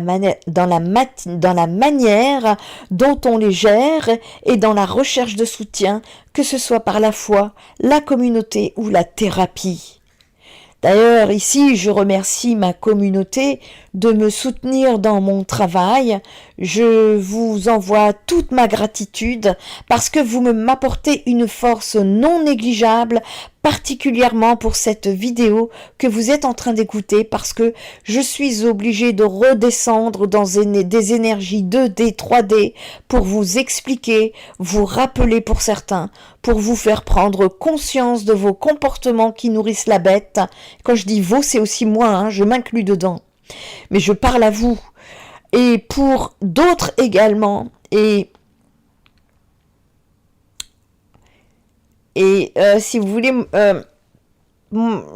manière dont on les gère et dans la recherche de soutien, que ce soit par la foi, la communauté ou la thérapie. D'ailleurs, ici, je remercie ma communauté de me soutenir dans mon travail. Je vous envoie toute ma gratitude parce que vous m'apportez une force non négligeable, particulièrement pour cette vidéo que vous êtes en train d'écouter, parce que je suis obligée de redescendre dans des énergies 2D, 3D pour vous expliquer, vous rappeler pour certains, pour vous faire prendre conscience de vos comportements qui nourrissent la bête. Quand je dis vous, c'est aussi moi, hein, je m'inclus dedans. Mais je parle à vous. Et pour d'autres également. Et si vous voulez,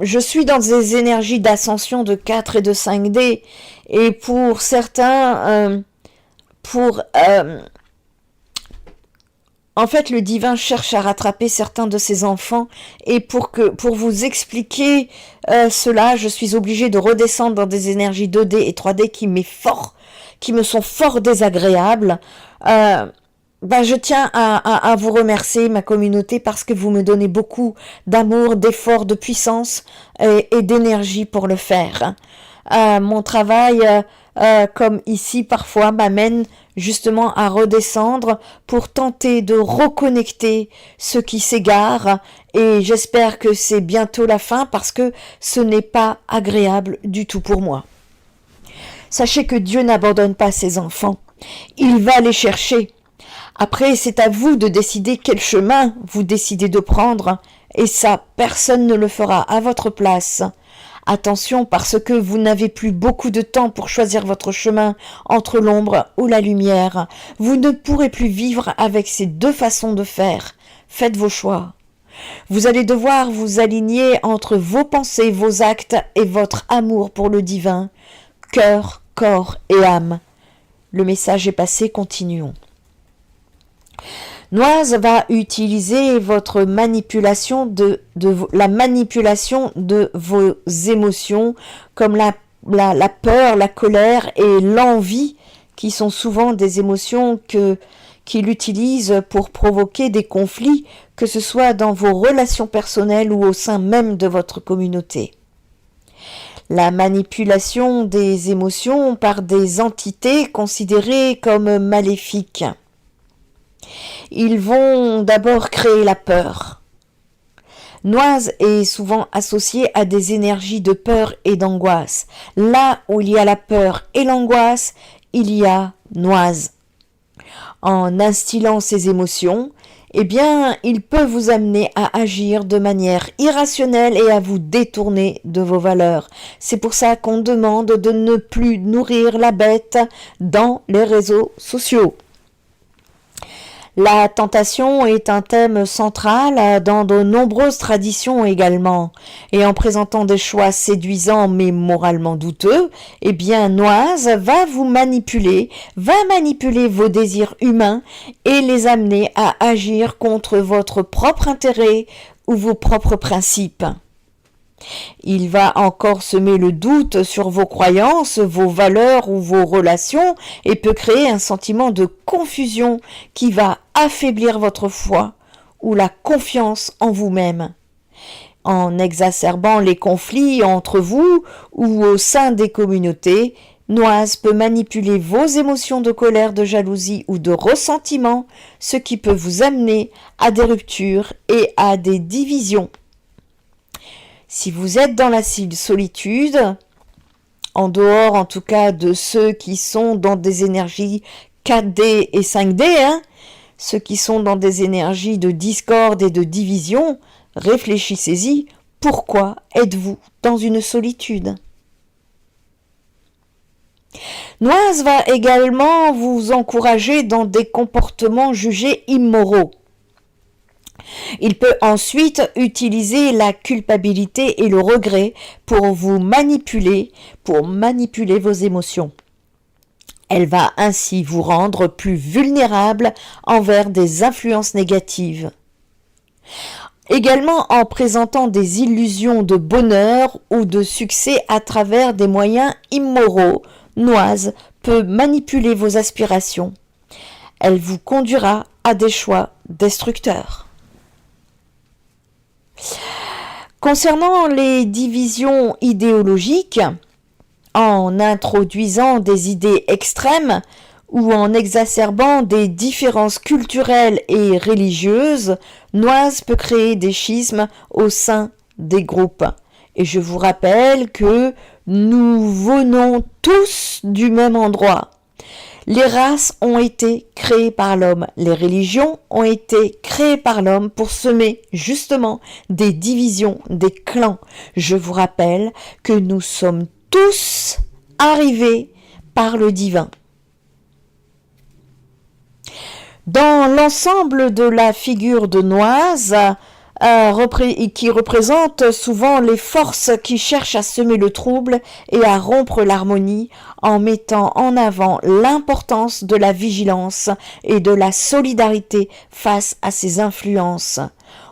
je suis dans des énergies d'ascension de 4 et de 5D. Et pour certains, en fait, le divin cherche à rattraper certains de ses enfants, et pour vous expliquer cela, je suis obligée de redescendre dans des énergies 2D et 3D qui me sont fort désagréables. Je tiens à vous remercier, ma communauté, parce que vous me donnez beaucoup d'amour, d'efforts, de puissance et d'énergie pour le faire. Mon travail, comme ici parfois, m'amène justement à redescendre pour tenter de reconnecter ceux qui s'égarent, et j'espère que c'est bientôt la fin parce que ce n'est pas agréable du tout pour moi. Sachez que Dieu n'abandonne pas ses enfants, il va les chercher. Après, c'est à vous de décider quel chemin vous décidez de prendre, et ça, personne ne le fera à votre place. Attention, parce que vous n'avez plus beaucoup de temps pour choisir votre chemin entre l'ombre ou la lumière. Vous ne pourrez plus vivre avec ces deux façons de faire. Faites vos choix. Vous allez devoir vous aligner entre vos pensées, vos actes et votre amour pour le divin. Cœur, corps et âme. Le message est passé, continuons. Noise va utiliser votre manipulation la manipulation de vos émotions, comme la peur, la colère et l'envie, qui sont souvent des émotions qu'il utilise pour provoquer des conflits, que ce soit dans vos relations personnelles ou au sein même de votre communauté. La manipulation des émotions par des entités considérées comme maléfiques. Ils vont d'abord créer la peur. Noise est souvent associée à des énergies de peur et d'angoisse. Là où il y a la peur et l'angoisse, il y a Noise. En instillant ces émotions, il peut vous amener à agir de manière irrationnelle et à vous détourner de vos valeurs. C'est pour ça qu'on demande de ne plus nourrir la bête dans les réseaux sociaux. La tentation est un thème central dans de nombreuses traditions également, et en présentant des choix séduisants mais moralement douteux, Noise va vous manipuler, va manipuler vos désirs humains et les amener à agir contre votre propre intérêt ou vos propres principes. Il va encore semer le doute sur vos croyances, vos valeurs ou vos relations et peut créer un sentiment de confusion qui va affaiblir votre foi ou la confiance en vous-même. En exacerbant les conflits entre vous ou au sein des communautés, Noise peut manipuler vos émotions de colère, de jalousie ou de ressentiment, ce qui peut vous amener à des ruptures et à des divisions. Si vous êtes dans la solitude, en dehors en tout cas de ceux qui sont dans des énergies 4D et 5D, ceux qui sont dans des énergies de discorde et de division, réfléchissez-y, pourquoi êtes-vous dans une solitude ? Noise va également vous encourager dans des comportements jugés immoraux. Il peut ensuite utiliser la culpabilité et le regret pour vous manipuler, pour manipuler vos émotions. Elle va ainsi vous rendre plus vulnérable envers des influences négatives. Également en présentant des illusions de bonheur ou de succès à travers des moyens immoraux, Noise peut manipuler vos aspirations. Elle vous conduira à des choix destructeurs. Concernant les divisions idéologiques, en introduisant des idées extrêmes ou en exacerbant des différences culturelles et religieuses, Noise peut créer des schismes au sein des groupes. Et je vous rappelle que nous venons tous du même endroit. Les races ont été créées par l'homme, les religions ont été créées par l'homme pour semer justement des divisions, des clans. Je vous rappelle que nous sommes tous arrivés par le divin. Dans l'ensemble de la figure de Noise, qui représente souvent les forces qui cherchent à semer le trouble et à rompre l'harmonie en mettant en avant l'importance de la vigilance et de la solidarité face à ces influences.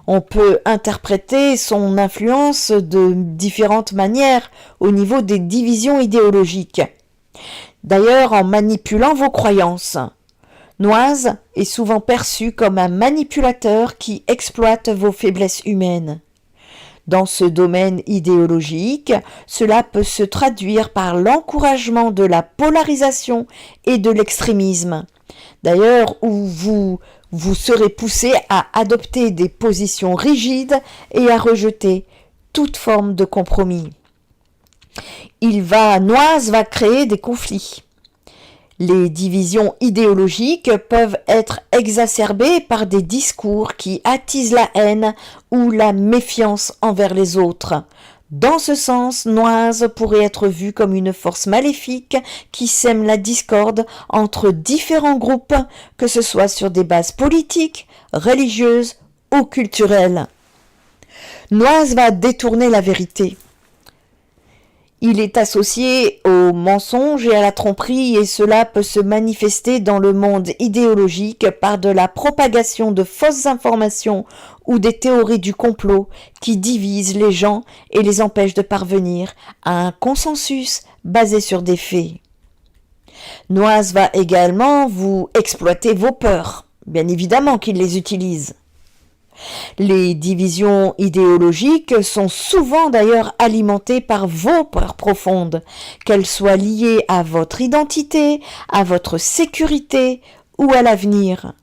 On peut interpréter son influence de différentes manières au niveau des divisions idéologiques. D'ailleurs, en manipulant vos croyances. Noise est souvent perçu comme un manipulateur qui exploite vos faiblesses humaines. Dans ce domaine idéologique, cela peut se traduire par l'encouragement de la polarisation et de l'extrémisme. D'ailleurs, où vous serez poussé à adopter des positions rigides et à rejeter toute forme de compromis. Noise va créer des conflits. Les divisions idéologiques peuvent être exacerbées par des discours qui attisent la haine ou la méfiance envers les autres. Dans ce sens, Noise pourrait être vue comme une force maléfique qui sème la discorde entre différents groupes, que ce soit sur des bases politiques, religieuses ou culturelles. Noise va détourner la vérité. Il est associé au mensonge et à la tromperie et cela peut se manifester dans le monde idéologique par de la propagation de fausses informations ou des théories du complot qui divisent les gens et les empêchent de parvenir à un consensus basé sur des faits. Noise va également vous exploiter vos peurs, bien évidemment qu'il les utilise. Les divisions idéologiques sont souvent d'ailleurs alimentées par vos peurs profondes, qu'elles soient liées à votre identité, à votre sécurité ou à l'avenir.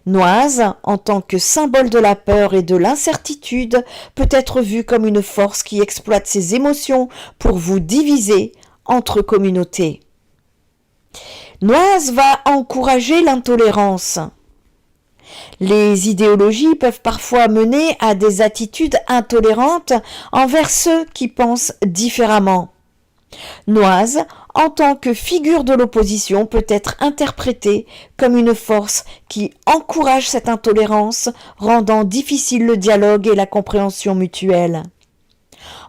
Noise, en tant que symbole de la peur et de l'incertitude, peut être vue comme une force qui exploite ses émotions pour vous diviser entre communautés. Noise va encourager l'intolérance. Les idéologies peuvent parfois mener à des attitudes intolérantes envers ceux qui pensent différemment. Noise, en tant que figure de l'opposition, peut être interprétée comme une force qui encourage cette intolérance, rendant difficile le dialogue et la compréhension mutuelle.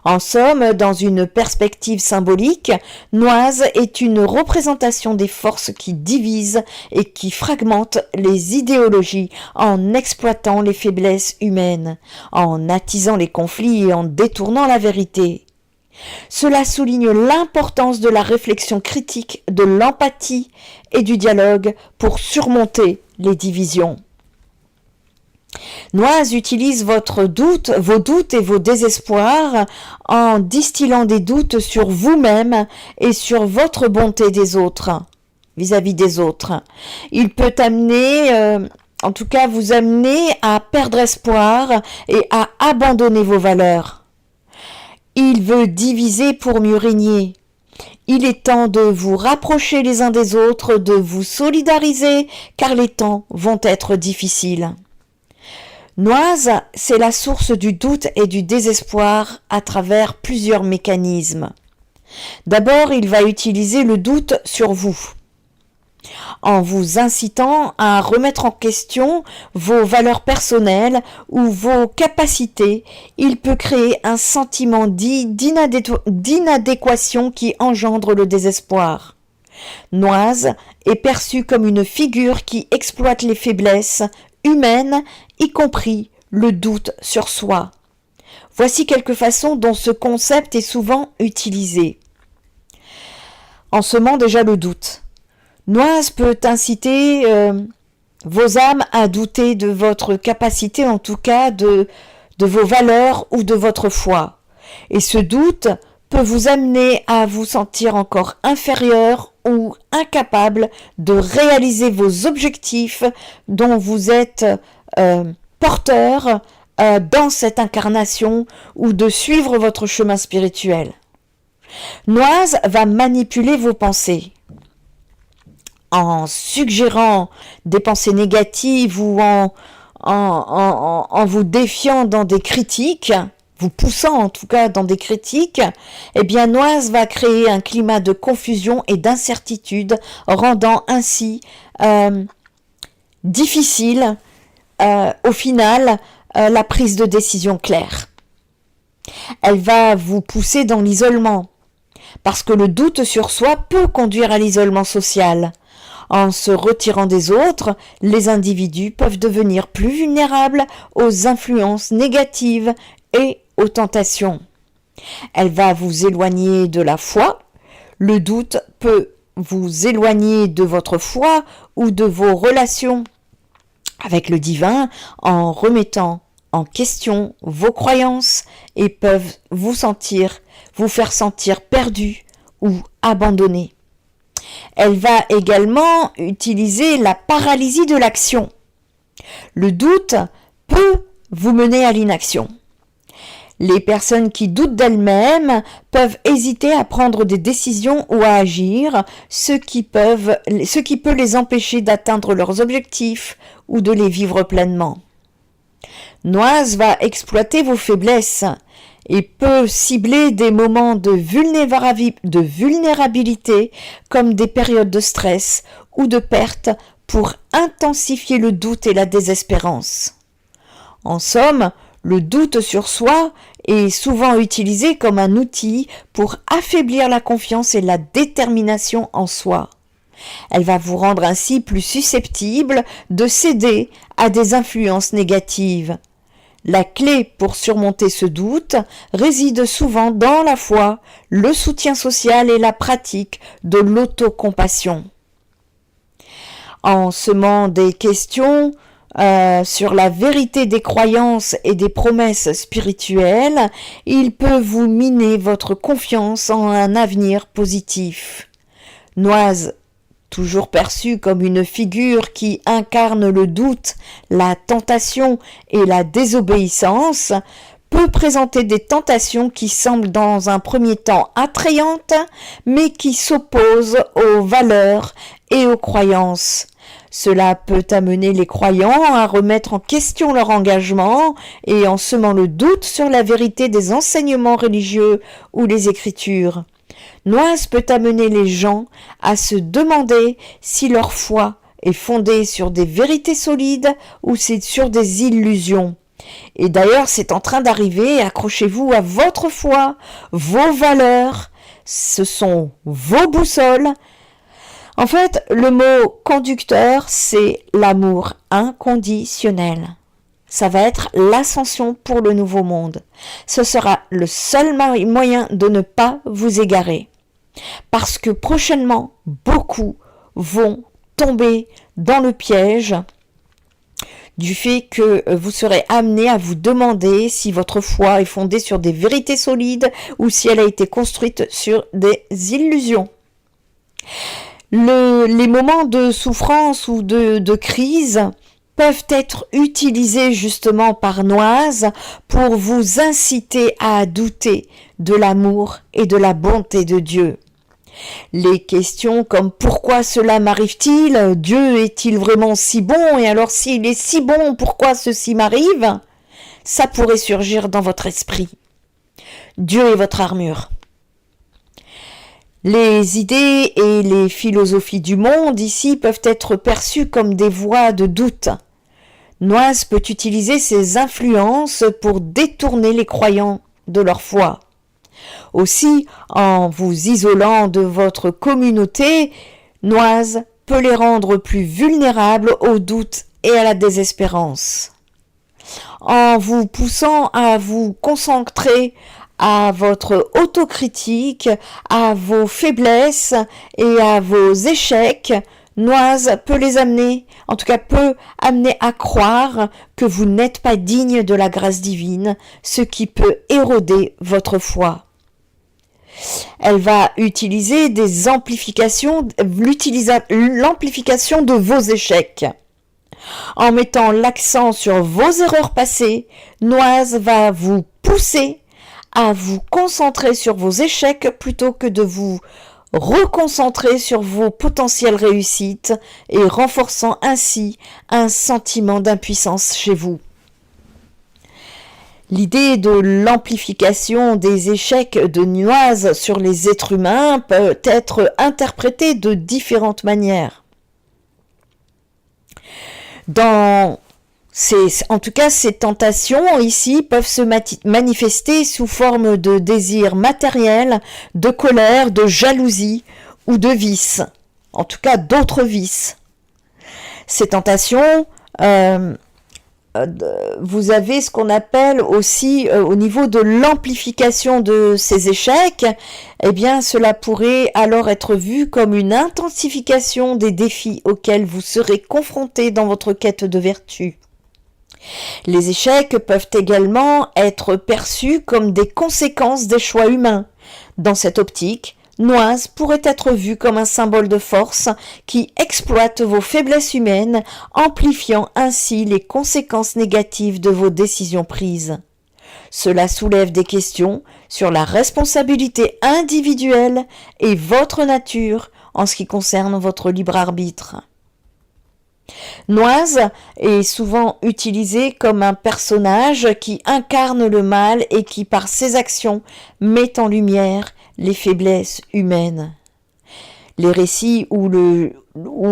En somme, dans une perspective symbolique, Noise est une représentation des forces qui divisent et qui fragmentent les idéologies en exploitant les faiblesses humaines, en attisant les conflits et en détournant la vérité. Cela souligne l'importance de la réflexion critique, de l'empathie et du dialogue pour surmonter les divisions. Noise utilise vos doutes et vos désespoirs en distillant des doutes sur vous-même et sur votre bonté des autres, vis-à-vis des autres. Il peut vous amener à perdre espoir et à abandonner vos valeurs. Il veut diviser pour mieux régner. Il est temps de vous rapprocher les uns des autres, de vous solidariser, car les temps vont être difficiles. Noise, c'est la source du doute et du désespoir à travers plusieurs mécanismes. D'abord, il va utiliser le doute sur vous, en vous incitant à remettre en question vos valeurs personnelles ou vos capacités. Il peut créer un sentiment d'inadéquation qui engendre le désespoir. Noise est perçue comme une figure qui exploite les faiblesses humaine, y compris le doute sur soi. Voici quelques façons dont ce concept est souvent utilisé. En semant déjà le doute. Noise peut inciter vos âmes à douter de votre capacité, en tout cas de vos valeurs ou de votre foi. Et ce doute peut vous amener à vous sentir encore inférieur ou incapable de réaliser vos objectifs dont vous êtes porteur dans cette incarnation ou de suivre votre chemin spirituel. Noise va manipuler vos pensées en suggérant des pensées négatives ou en vous défiant dans des critiques, vous poussant en tout cas dans des critiques, eh bien Noise va créer un climat de confusion et d'incertitude, rendant ainsi difficile au final la prise de décision claire. Elle va vous pousser dans l'isolement, parce que le doute sur soi peut conduire à l'isolement social. En se retirant des autres, les individus peuvent devenir plus vulnérables aux influences négatives et aux tentations. Elle va vous éloigner de la foi. Le doute peut vous éloigner de votre foi ou de vos relations avec le divin en remettant en question vos croyances et peuvent vous faire sentir perdu ou abandonné. Elle va également utiliser la paralysie de l'action. Le doute peut vous mener à l'inaction. Les personnes qui doutent d'elles-mêmes peuvent hésiter à prendre des décisions ou à agir, ce qui peut les empêcher d'atteindre leurs objectifs ou de les vivre pleinement. Noise va exploiter vos faiblesses et peut cibler des moments de vulnérabilité comme des périodes de stress ou de perte pour intensifier le doute et la désespérance. En somme, le doute sur soi est souvent utilisé comme un outil pour affaiblir la confiance et la détermination en soi. Elle va vous rendre ainsi plus susceptible de céder à des influences négatives. La clé pour surmonter ce doute réside souvent dans la foi, le soutien social et la pratique de l'autocompassion. En semant des questions sur la vérité des croyances et des promesses spirituelles, il peut vous miner votre confiance en un avenir positif. Noise, toujours perçue comme une figure qui incarne le doute, la tentation et la désobéissance, peut présenter des tentations qui semblent dans un premier temps attrayantes, mais qui s'opposent aux valeurs et aux croyances. Cela peut amener les croyants à remettre en question leur engagement et en semant le doute sur la vérité des enseignements religieux ou les Écritures. Noise peut amener les gens à se demander si leur foi est fondée sur des vérités solides ou c'est sur des illusions. Et d'ailleurs, c'est en train d'arriver, accrochez-vous à votre foi, vos valeurs, ce sont vos boussoles. En fait, le mot conducteur, c'est l'amour inconditionnel. Ça va être l'ascension pour le nouveau monde. Ce sera le seul moyen de ne pas vous égarer. Parce que prochainement, beaucoup vont tomber dans le piège du fait que vous serez amené à vous demander si votre foi est fondée sur des vérités solides ou si elle a été construite sur des illusions. Les moments de souffrance ou de crise peuvent être utilisés justement par Noise pour vous inciter à douter de l'amour et de la bonté de Dieu. Les questions comme pourquoi cela m'arrive-t-il? Dieu est-il vraiment si bon? Et alors s'il est si bon, pourquoi ceci m'arrive? Ça pourrait surgir dans votre esprit. Dieu est votre armure. Les idées et les philosophies du monde ici peuvent être perçues comme des voies de doute. Noise peut utiliser ses influences pour détourner les croyants de leur foi. Aussi, en vous isolant de votre communauté, Noise peut les rendre plus vulnérables au doute et à la désespérance. en vous poussant à vous concentrer à votre autocritique, à vos faiblesses et à vos échecs. Noise peut les amener, en tout cas peut amener à croire que vous n'êtes pas digne de la grâce divine, ce qui peut éroder votre foi. Elle va utiliser l'amplification de vos échecs. En mettant l'accent sur vos erreurs passées, Noise va vous pousser à vous concentrer sur vos échecs plutôt que de vous reconcentrer sur vos potentielles réussites et renforçant ainsi un sentiment d'impuissance chez vous. L'idée de l'amplification des échecs de Noise sur les êtres humains peut être interprétée de différentes manières. En tout cas, ces tentations ici peuvent se manifester sous forme de désirs matériels, de colère, de jalousie ou de vices. En tout cas, d'autres vices. Ces tentations, vous avez ce qu'on appelle aussi au niveau de l'amplification de ces échecs, eh bien cela pourrait alors être vu comme une intensification des défis auxquels vous serez confrontés dans votre quête de vertu. Les échecs peuvent également être perçus comme des conséquences des choix humains. Dans cette optique, Noise pourrait être vue comme un symbole de force qui exploite vos faiblesses humaines, amplifiant ainsi les conséquences négatives de vos décisions prises. Cela soulève des questions sur la responsabilité individuelle et votre nature en ce qui concerne votre libre arbitre. Noise est souvent utilisé comme un personnage qui incarne le mal et qui, par ses actions, met en lumière les faiblesses humaines. Les récits où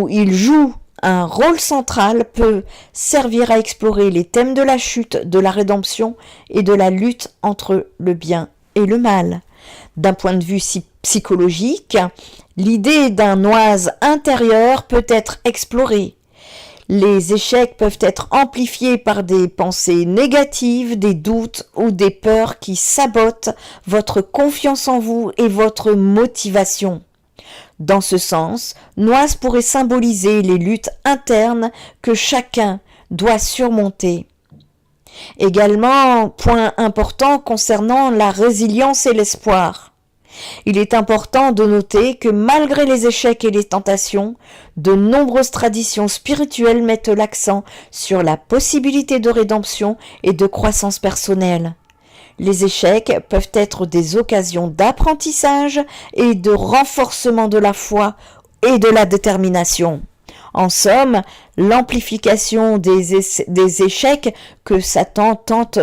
il joue un rôle central peut servir à explorer les thèmes de la chute, de la rédemption et de la lutte entre le bien et le mal. D'un point de vue psychologique, l'idée d'un Noise intérieur peut être explorée. Les échecs peuvent être amplifiés par des pensées négatives, des doutes ou des peurs qui sabotent votre confiance en vous et votre motivation. Dans ce sens, Noise pourrait symboliser les luttes internes que chacun doit surmonter. Également, point important concernant la résilience et l'espoir. Il est important de noter que malgré les échecs et les tentations, de nombreuses traditions spirituelles mettent l'accent sur la possibilité de rédemption et de croissance personnelle. Les échecs peuvent être des occasions d'apprentissage et de renforcement de la foi et de la détermination. En somme, l'amplification des échecs que Satan tente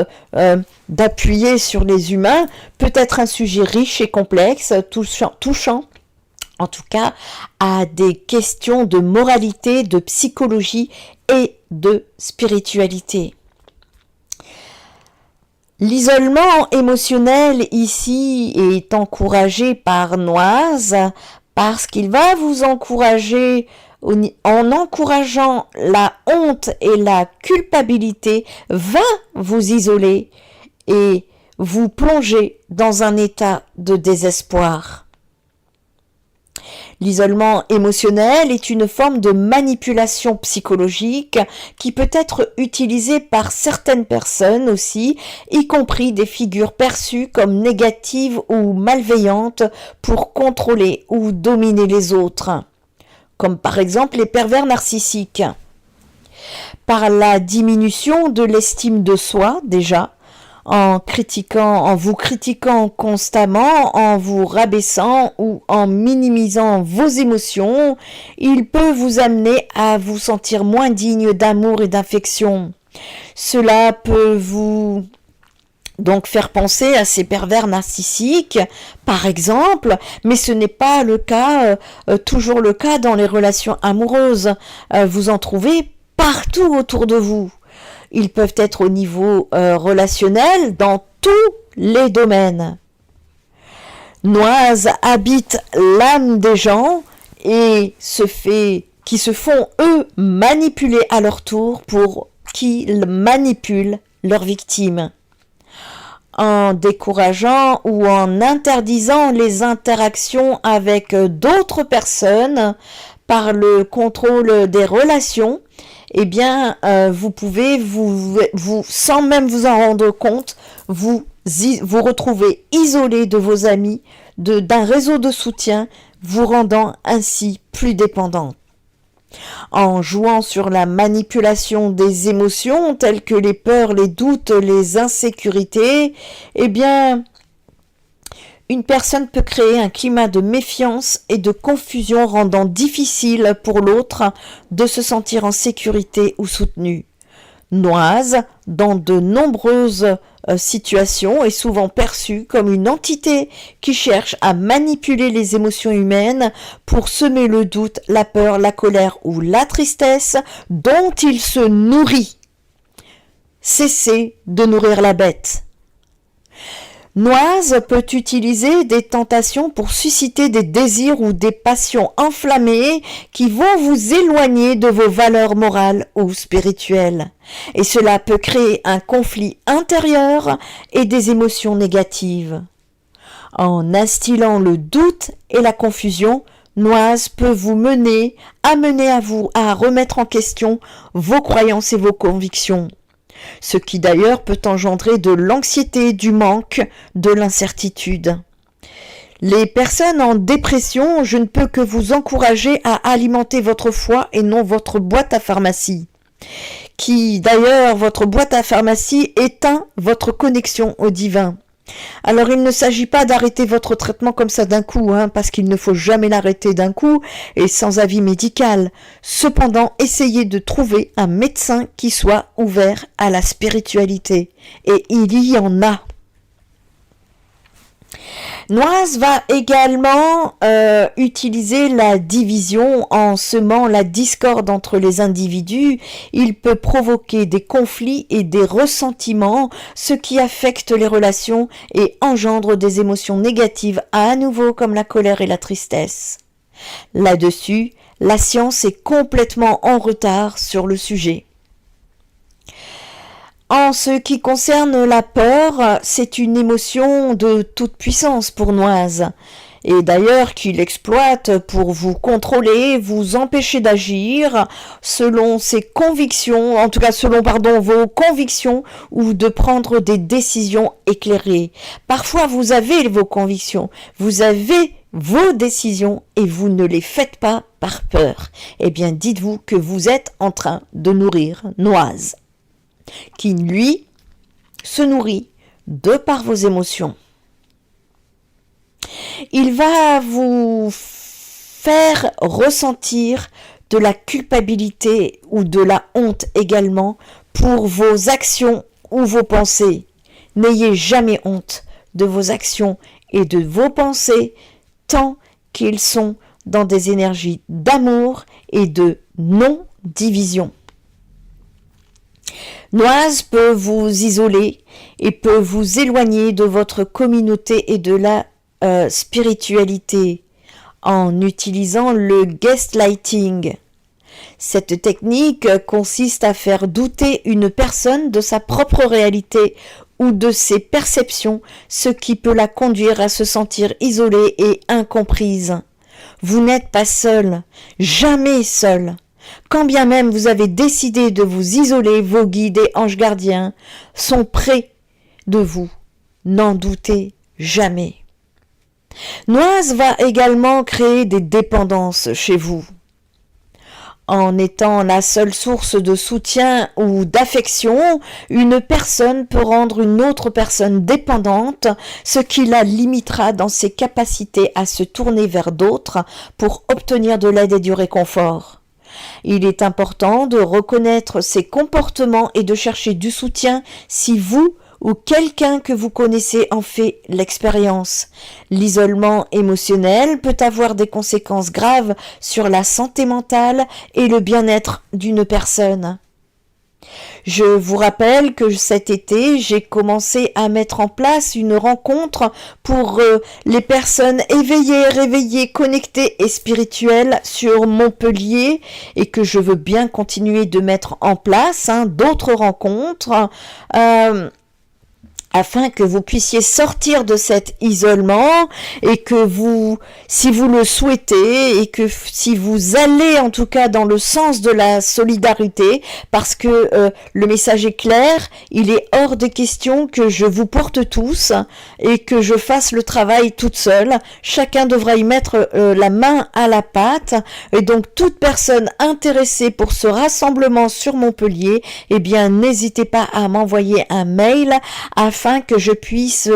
d'appuyer sur les humains peut être un sujet riche et complexe, touchant en tout cas à des questions de moralité, de psychologie et de spiritualité. L'isolement émotionnel ici est encouragé par Noise parce qu'il va vous encourager en encourageant la honte et la culpabilité, va vous isoler et vous plonger dans un état de désespoir. L'isolement émotionnel est une forme de manipulation psychologique qui peut être utilisée par certaines personnes aussi, y compris des figures perçues comme négatives ou malveillantes pour contrôler ou dominer les autres, comme par exemple les pervers narcissiques. Par la diminution de l'estime de soi, déjà, en vous critiquant constamment, en vous rabaissant ou en minimisant vos émotions, il peut vous amener à vous sentir moins digne d'amour et d'affection. Cela peut vous donc faire penser à ces pervers narcissiques, par exemple, mais ce n'est pas le cas, toujours le cas dans les relations amoureuses. Vous en trouvez partout autour de vous. Ils peuvent être au niveau relationnel dans tous les domaines. Noise habite l'âme des gens et qui se font, eux, manipuler à leur tour pour qui manipulent leurs victimes, en décourageant ou en interdisant les interactions avec d'autres personnes par le contrôle des relations. Eh bien, vous pouvez vous, sans même vous en rendre compte, vous retrouver isolé de vos amis, d'un réseau de soutien, vous rendant ainsi plus dépendant. En jouant sur la manipulation des émotions telles que les peurs, les doutes, les insécurités, eh bien, une personne peut créer un climat de méfiance et de confusion rendant difficile pour l'autre de se sentir en sécurité ou soutenu. Noise, dans de nombreuses situations, est souvent perçue comme une entité qui cherche à manipuler les émotions humaines pour semer le doute, la peur, la colère ou la tristesse dont il se nourrit. Cessez de nourrir la bête. Noise peut utiliser des tentations pour susciter des désirs ou des passions enflammées qui vont vous éloigner de vos valeurs morales ou spirituelles. Et cela peut créer un conflit intérieur et des émotions négatives. En instillant le doute et la confusion, Noise peut vous amener à remettre en question vos croyances et vos convictions. Ce qui d'ailleurs peut engendrer de l'anxiété, du manque, de l'incertitude. Les personnes en dépression, je ne peux que vous encourager à alimenter votre foi et non votre boîte à pharmacie. D'ailleurs, votre boîte à pharmacie éteint votre connexion au divin. Alors il ne s'agit pas d'arrêter votre traitement comme ça d'un coup, parce qu'il ne faut jamais l'arrêter d'un coup et sans avis médical. Cependant, essayez de trouver un médecin qui soit ouvert à la spiritualité. Et il y en a. Noise va également utiliser la division en semant la discorde entre les individus. Il peut provoquer des conflits et des ressentiments, ce qui affecte les relations et engendre des émotions négatives à nouveau comme la colère et la tristesse. Là-dessus, la science est complètement en retard sur le sujet. En ce qui concerne la peur, c'est une émotion de toute puissance pour Noise, et d'ailleurs qu'il exploite pour vous contrôler, vous empêcher d'agir selon ses convictions, en tout cas selon vos convictions, ou de prendre des décisions éclairées. Parfois vous avez vos convictions, vous avez vos décisions et vous ne les faites pas par peur. Eh bien dites-vous que vous êtes en train de nourrir Noise, qui, lui, se nourrit de par vos émotions. Il va vous faire ressentir de la culpabilité ou de la honte également pour vos actions ou vos pensées. N'ayez jamais honte de vos actions et de vos pensées tant qu'ils sont dans des énergies d'amour et de non-division. Noise peut vous isoler et peut vous éloigner de votre communauté et de la spiritualité en utilisant le gaslighting. Cette technique consiste à faire douter une personne de sa propre réalité ou de ses perceptions, ce qui peut la conduire à se sentir isolée et incomprise. Vous n'êtes pas seul, jamais seul. Quand bien même vous avez décidé de vous isoler, vos guides et anges gardiens sont près de vous. N'en doutez jamais. Noise va également créer des dépendances chez vous. En étant la seule source de soutien ou d'affection, une personne peut rendre une autre personne dépendante, ce qui la limitera dans ses capacités à se tourner vers d'autres pour obtenir de l'aide et du réconfort. Il est important de reconnaître ces comportements et de chercher du soutien si vous ou quelqu'un que vous connaissez en fait l'expérience. L'isolement émotionnel peut avoir des conséquences graves sur la santé mentale et le bien-être d'une personne. Je vous rappelle que cet été, j'ai commencé à mettre en place une rencontre pour les personnes éveillées, réveillées, connectées et spirituelles sur Montpellier et que je veux bien continuer de mettre en place d'autres rencontres. Afin que vous puissiez sortir de cet isolement et que vous, si vous le souhaitez et que si vous allez en tout cas dans le sens de la solidarité, parce que le message est clair, il est hors de question que je vous porte tous et que je fasse le travail toute seule. Chacun devra y mettre la main à la pâte et donc toute personne intéressée pour ce rassemblement sur Montpellier, eh bien n'hésitez pas à m'envoyer un mail afin que je puisse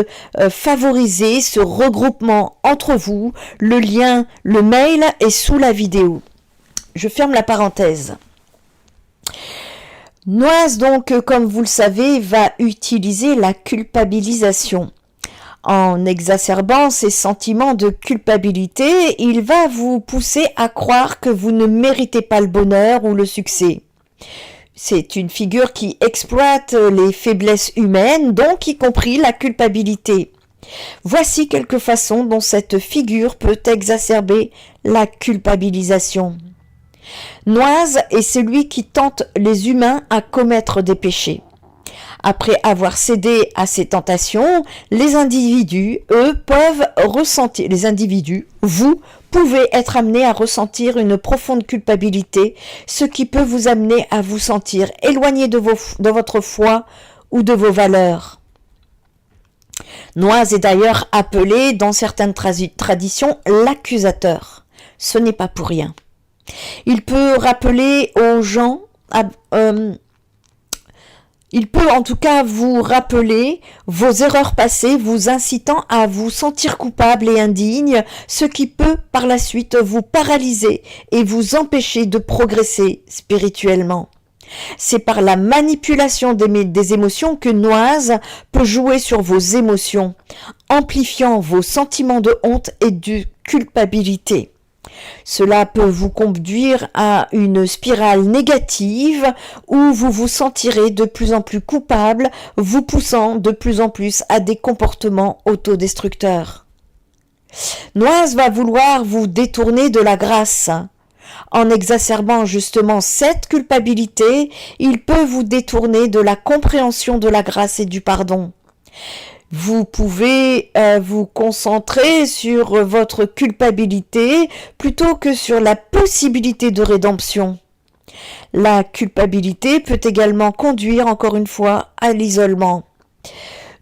favoriser ce regroupement entre vous. Le lien, le mail est sous la vidéo. Je ferme la parenthèse. Noise, donc, comme vous le savez, va utiliser la culpabilisation. En exacerbant ces sentiments de culpabilité, il va vous pousser à croire que vous ne méritez pas le bonheur ou le succès. C'est une figure qui exploite les faiblesses humaines, donc y compris la culpabilité. Voici quelques façons dont cette figure peut exacerber la culpabilisation. Noise est celui qui tente les humains à commettre des péchés. Après avoir cédé à ces tentations, les individus, eux, peuvent ressentir, vous pouvez être amené à ressentir une profonde culpabilité, ce qui peut vous amener à vous sentir éloigné de votre foi ou de vos valeurs. Noise est d'ailleurs appelé dans certaines traditions l'accusateur. Ce n'est pas pour rien. Il peut rappeler aux gens... Il peut en tout cas vous rappeler vos erreurs passées, vous incitant à vous sentir coupable et indigne, ce qui peut par la suite vous paralyser et vous empêcher de progresser spirituellement. C'est par la manipulation des émotions que Noise peut jouer sur vos émotions, amplifiant vos sentiments de honte et de culpabilité. Cela peut vous conduire à une spirale négative où vous vous sentirez de plus en plus coupable, vous poussant de plus en plus à des comportements autodestructeurs. Noise va vouloir vous détourner de la grâce. En exacerbant justement cette culpabilité, il peut vous détourner de la compréhension de la grâce et du pardon. Vous pouvez vous concentrer sur votre culpabilité plutôt que sur la possibilité de rédemption. La culpabilité peut également conduire, encore une fois, à l'isolement.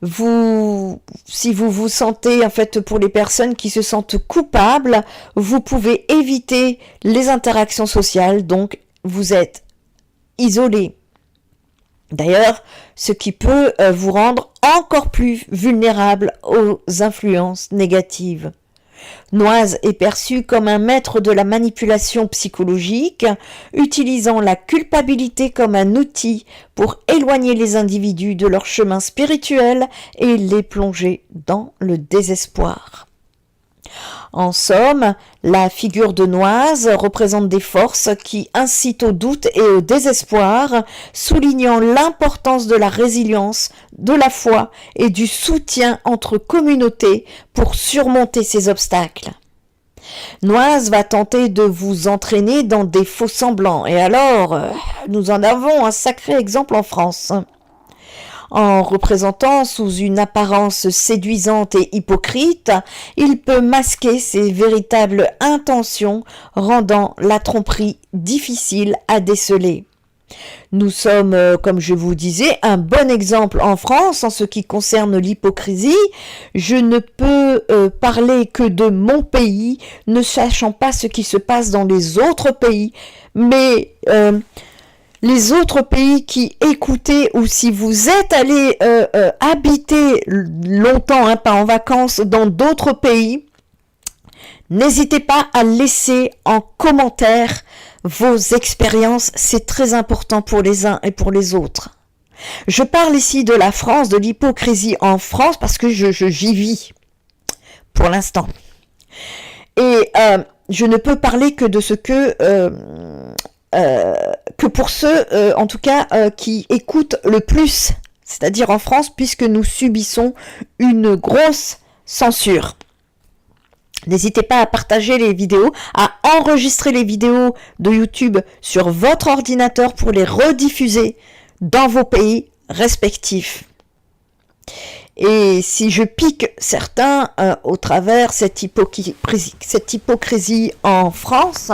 Si vous vous sentez, en fait, pour les personnes qui se sentent coupables, vous pouvez éviter les interactions sociales, donc vous êtes isolé. D'ailleurs, ce qui peut vous rendre encore plus vulnérable aux influences négatives. Noise est perçu comme un maître de la manipulation psychologique, utilisant la culpabilité comme un outil pour éloigner les individus de leur chemin spirituel et les plonger dans le désespoir. En somme, la figure de Noise représente des forces qui incitent au doute et au désespoir, soulignant l'importance de la résilience, de la foi et du soutien entre communautés pour surmonter ces obstacles. Noise va tenter de vous entraîner dans des faux semblants, et alors, nous en avons un sacré exemple en France. En représentant sous une apparence séduisante et hypocrite, il peut masquer ses véritables intentions, rendant la tromperie difficile à déceler. Nous sommes, comme je vous disais, un bon exemple en France en ce qui concerne l'hypocrisie. Je ne peux parler que de mon pays, ne sachant pas ce qui se passe dans les autres pays, mais... les autres pays qui écoutez ou si vous êtes allé habiter longtemps, pas en vacances, dans d'autres pays, n'hésitez pas à laisser en commentaire vos expériences, c'est très important pour les uns et pour les autres. Je parle ici de la France, de l'hypocrisie en France, parce que j'y vis pour l'instant. Et je ne peux parler que de ce que que pour ceux, en tout cas, qui écoutent le plus, c'est-à-dire en France, puisque nous subissons une grosse censure. N'hésitez pas à partager les vidéos, à enregistrer les vidéos de YouTube sur votre ordinateur pour les rediffuser dans vos pays respectifs. Et si je pique certains au travers cette hypocrisie en France,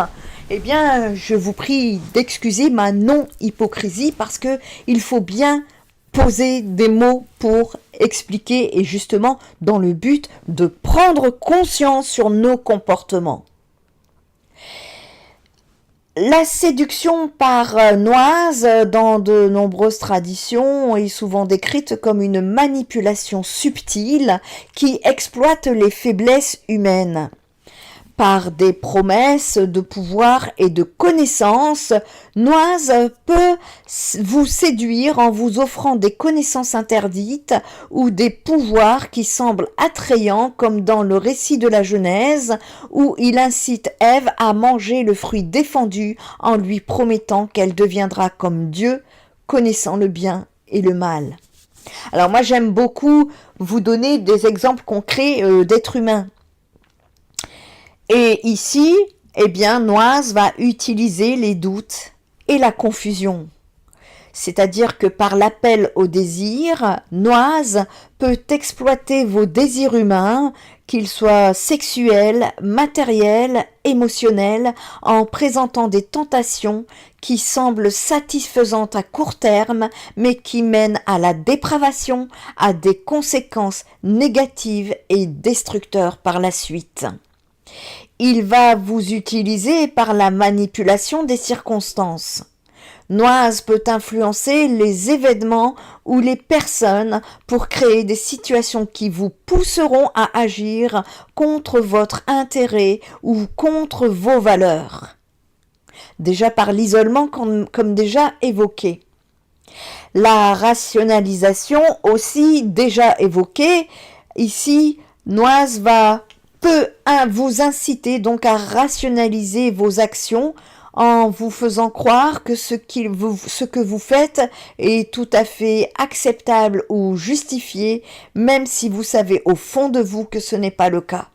eh bien, je vous prie d'excuser ma non-hypocrisie parce que il faut bien poser des mots pour expliquer et justement dans le but de prendre conscience sur nos comportements. La séduction par Noise, dans de nombreuses traditions, est souvent décrite comme une manipulation subtile qui exploite les faiblesses humaines. Par des promesses de pouvoir et de connaissances, Noise peut vous séduire en vous offrant des connaissances interdites ou des pouvoirs qui semblent attrayants, comme dans le récit de la Genèse où il incite Ève à manger le fruit défendu en lui promettant qu'elle deviendra comme Dieu, connaissant le bien et le mal. Alors moi j'aime beaucoup vous donner des exemples concrets d'êtres humains. Et ici, eh bien, Noise va utiliser les doutes et la confusion. C'est-à-dire que par l'appel au désir, Noise peut exploiter vos désirs humains, qu'ils soient sexuels, matériels, émotionnels, en présentant des tentations qui semblent satisfaisantes à court terme, mais qui mènent à la dépravation, à des conséquences négatives et destructeurs par la suite. Il va vous utiliser par la manipulation des circonstances. Noise peut influencer les événements ou les personnes pour créer des situations qui vous pousseront à agir contre votre intérêt ou contre vos valeurs. Déjà par l'isolement comme déjà évoqué. La rationalisation aussi déjà évoquée. Ici, Noise peut vous inciter donc à rationaliser vos actions en vous faisant croire que ce que vous faites est tout à fait acceptable ou justifié, même si vous savez au fond de vous que ce n'est pas le cas.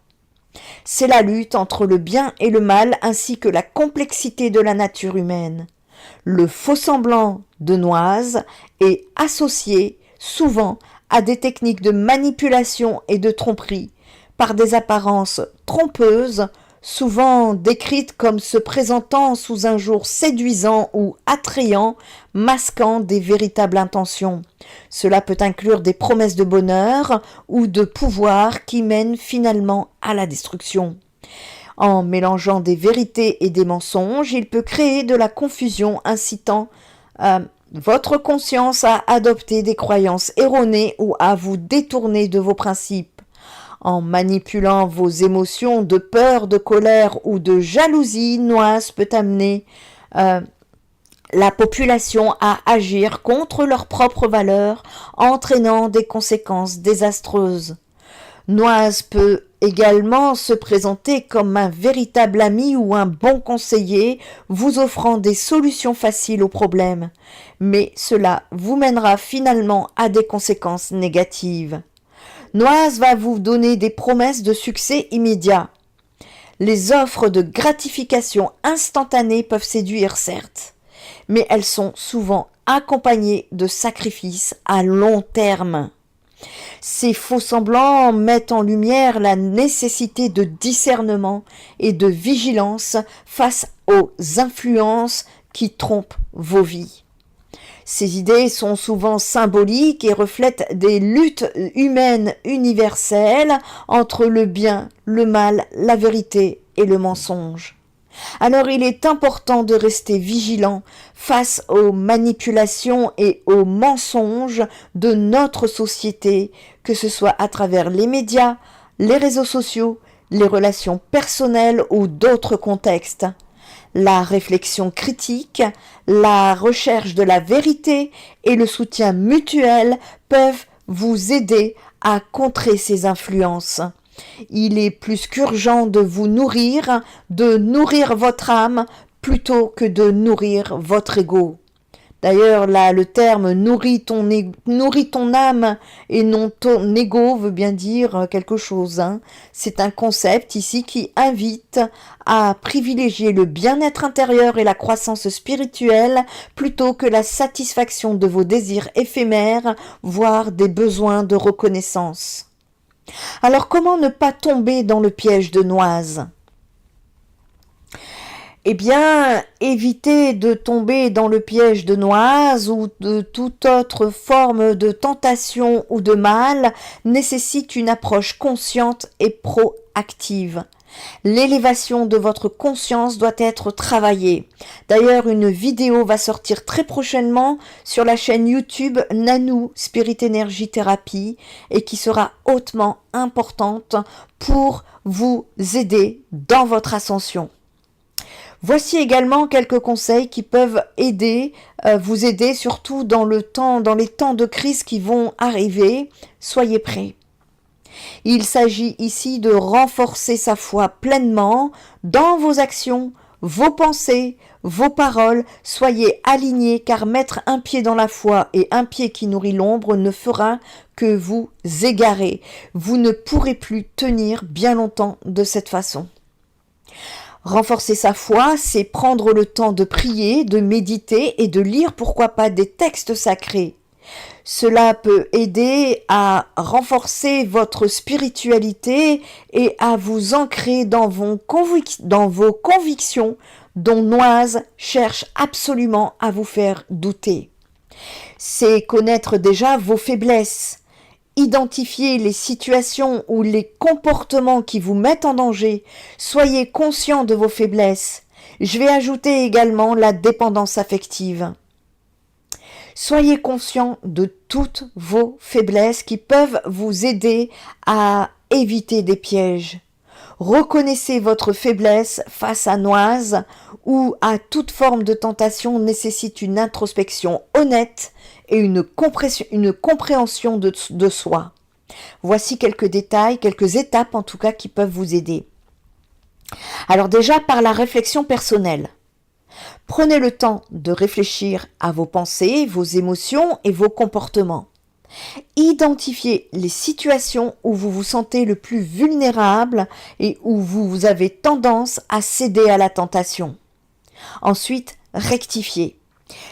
C'est la lutte entre le bien et le mal ainsi que la complexité de la nature humaine. Le faux-semblant de Noise est associé souvent à des techniques de manipulation et de tromperie, par des apparences trompeuses, souvent décrites comme se présentant sous un jour séduisant ou attrayant, masquant des véritables intentions. Cela peut inclure des promesses de bonheur ou de pouvoir qui mènent finalement à la destruction. En mélangeant des vérités et des mensonges, il peut créer de la confusion incitant votre conscience à adopter des croyances erronées ou à vous détourner de vos principes. En manipulant vos émotions de peur, de colère ou de jalousie, Noise peut amener la population à agir contre leurs propres valeurs, entraînant des conséquences désastreuses. Noise peut également se présenter comme un véritable ami ou un bon conseiller, vous offrant des solutions faciles aux problèmes, mais cela vous mènera finalement à des conséquences négatives. Noise va vous donner des promesses de succès immédiat. Les offres de gratification instantanée peuvent séduire, certes, mais elles sont souvent accompagnées de sacrifices à long terme. Ces faux-semblants mettent en lumière la nécessité de discernement et de vigilance face aux influences qui trompent vos vies. Ces idées sont souvent symboliques et reflètent des luttes humaines universelles entre le bien, le mal, la vérité et le mensonge. Alors il est important de rester vigilant face aux manipulations et aux mensonges de notre société, que ce soit à travers les médias, les réseaux sociaux, les relations personnelles ou d'autres contextes. La réflexion critique, la recherche de la vérité et le soutien mutuel peuvent vous aider à contrer ces influences. Il est plus qu'urgent de vous nourrir, de nourrir votre âme plutôt que de nourrir votre ego. D'ailleurs, là, le terme nourrit ton âme et non ton ego veut bien dire quelque chose. Hein. C'est un concept ici qui invite à privilégier le bien-être intérieur et la croissance spirituelle plutôt que la satisfaction de vos désirs éphémères, voire des besoins de reconnaissance. Alors, comment ne pas tomber dans le piège de Noise ? Eh bien, éviter de tomber dans le piège de Noise ou de toute autre forme de tentation ou de mal nécessite une approche consciente et proactive. L'élévation de votre conscience doit être travaillée. D'ailleurs, une vidéo va sortir très prochainement sur la chaîne YouTube Nanou Spirit Energy Therapy et qui sera hautement importante pour vous aider dans votre ascension. Voici également quelques conseils qui peuvent vous aider surtout dans les temps de crise qui vont arriver. Soyez prêts. Il s'agit ici de renforcer sa foi pleinement dans vos actions, vos pensées, vos paroles. Soyez alignés car mettre un pied dans la foi et un pied qui nourrit l'ombre ne fera que vous égarer. Vous ne pourrez plus tenir bien longtemps de cette façon. Renforcer sa foi, c'est prendre le temps de prier, de méditer et de lire, pourquoi pas, des textes sacrés. Cela peut aider à renforcer votre spiritualité et à vous ancrer dans vos convictions dont Noise cherche absolument à vous faire douter. C'est connaître déjà vos faiblesses. Identifiez les situations ou les comportements qui vous mettent en danger. Soyez conscient de vos faiblesses. Je vais ajouter également la dépendance affective. Soyez conscient de toutes vos faiblesses qui peuvent vous aider à éviter des pièges. Reconnaissez votre faiblesse face à Noise ou à toute forme de tentation nécessite une introspection honnête et une compréhension de soi. Voici quelques détails, quelques étapes en tout cas qui peuvent vous aider. Alors déjà par la réflexion personnelle. Prenez le temps de réfléchir à vos pensées, vos émotions et vos comportements. Identifiez les situations où vous vous sentez le plus vulnérable et où vous avez tendance à céder à la tentation. Ensuite, rectifiez.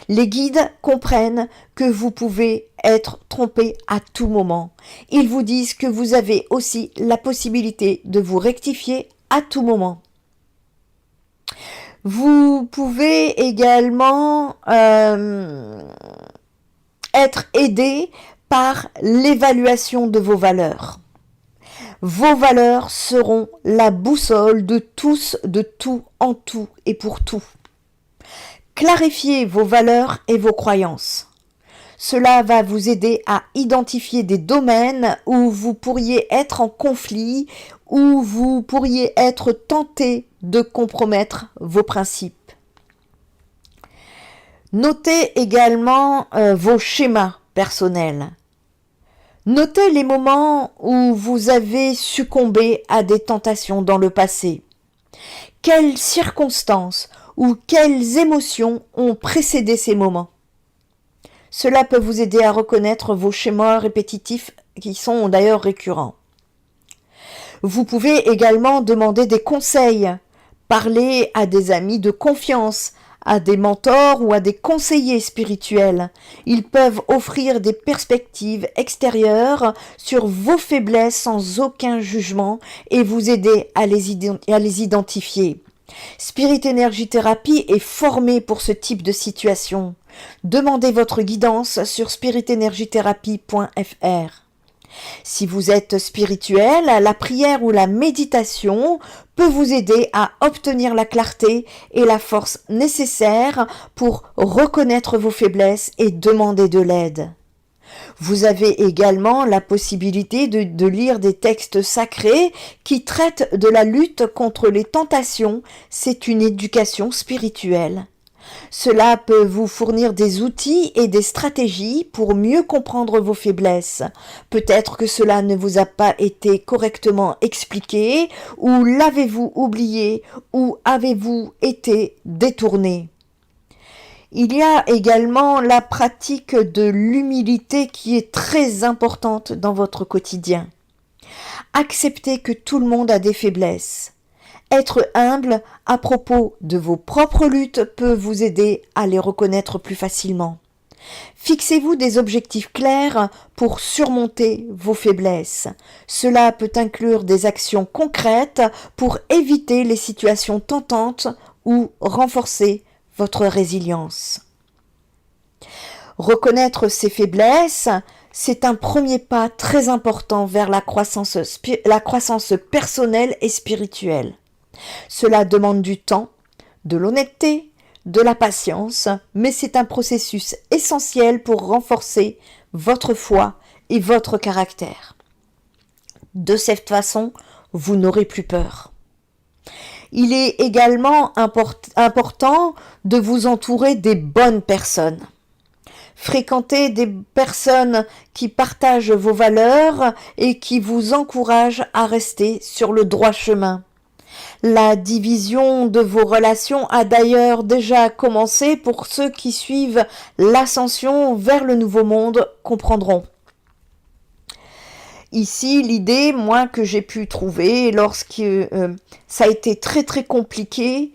Les guides comprennent que vous pouvez être trompé à tout moment. Ils vous disent que vous avez aussi la possibilité de vous rectifier à tout moment. Vous pouvez également être aidé par l'évaluation de vos valeurs. Vos valeurs seront la boussole de tous, de tout, en tout et pour tout. Clarifiez vos valeurs et vos croyances. Cela va vous aider à identifier des domaines où vous pourriez être en conflit, où vous pourriez être tenté de compromettre vos principes. Notez également vos schémas personnels. Notez les moments où vous avez succombé à des tentations dans le passé. Quelles circonstances ou quelles émotions ont précédé ces moments? Cela peut vous aider à reconnaître vos schémas répétitifs qui sont d'ailleurs récurrents. Vous pouvez également demander des conseils, parler à des amis de confiance, à des mentors ou à des conseillers spirituels. Ils peuvent offrir des perspectives extérieures sur vos faiblesses sans aucun jugement et vous aider à les identifier. Spirit Energy Therapy est formé pour ce type de situation. Demandez votre guidance sur spiritenergytherapy.fr. Si vous êtes spirituel, la prière ou la méditation peut vous aider à obtenir la clarté et la force nécessaires pour reconnaître vos faiblesses et demander de l'aide. Vous avez également la possibilité de lire des textes sacrés qui traitent de la lutte contre les tentations. C'est une éducation spirituelle. Cela peut vous fournir des outils et des stratégies pour mieux comprendre vos faiblesses. Peut-être que cela ne vous a pas été correctement expliqué, ou l'avez-vous oublié, ou avez-vous été détourné. Il y a également la pratique de l'humilité qui est très importante dans votre quotidien. Acceptez que tout le monde a des faiblesses. Être humble à propos de vos propres luttes peut vous aider à les reconnaître plus facilement. Fixez-vous des objectifs clairs pour surmonter vos faiblesses. Cela peut inclure des actions concrètes pour éviter les situations tentantes ou renforcer votre résilience. Reconnaître ses faiblesses, c'est un premier pas très important vers la croissance personnelle et spirituelle. Cela demande du temps, de l'honnêteté, de la patience, mais c'est un processus essentiel pour renforcer votre foi et votre caractère. De cette façon, vous n'aurez plus peur. Il est également important de vous entourer des bonnes personnes. Fréquentez des personnes qui partagent vos valeurs et qui vous encouragent à rester sur le droit chemin. La division de vos relations a d'ailleurs déjà commencé pour ceux qui suivent l'ascension vers le nouveau monde comprendront. Ici, l'idée, moi, que j'ai pu trouver lorsque ça a été très très compliqué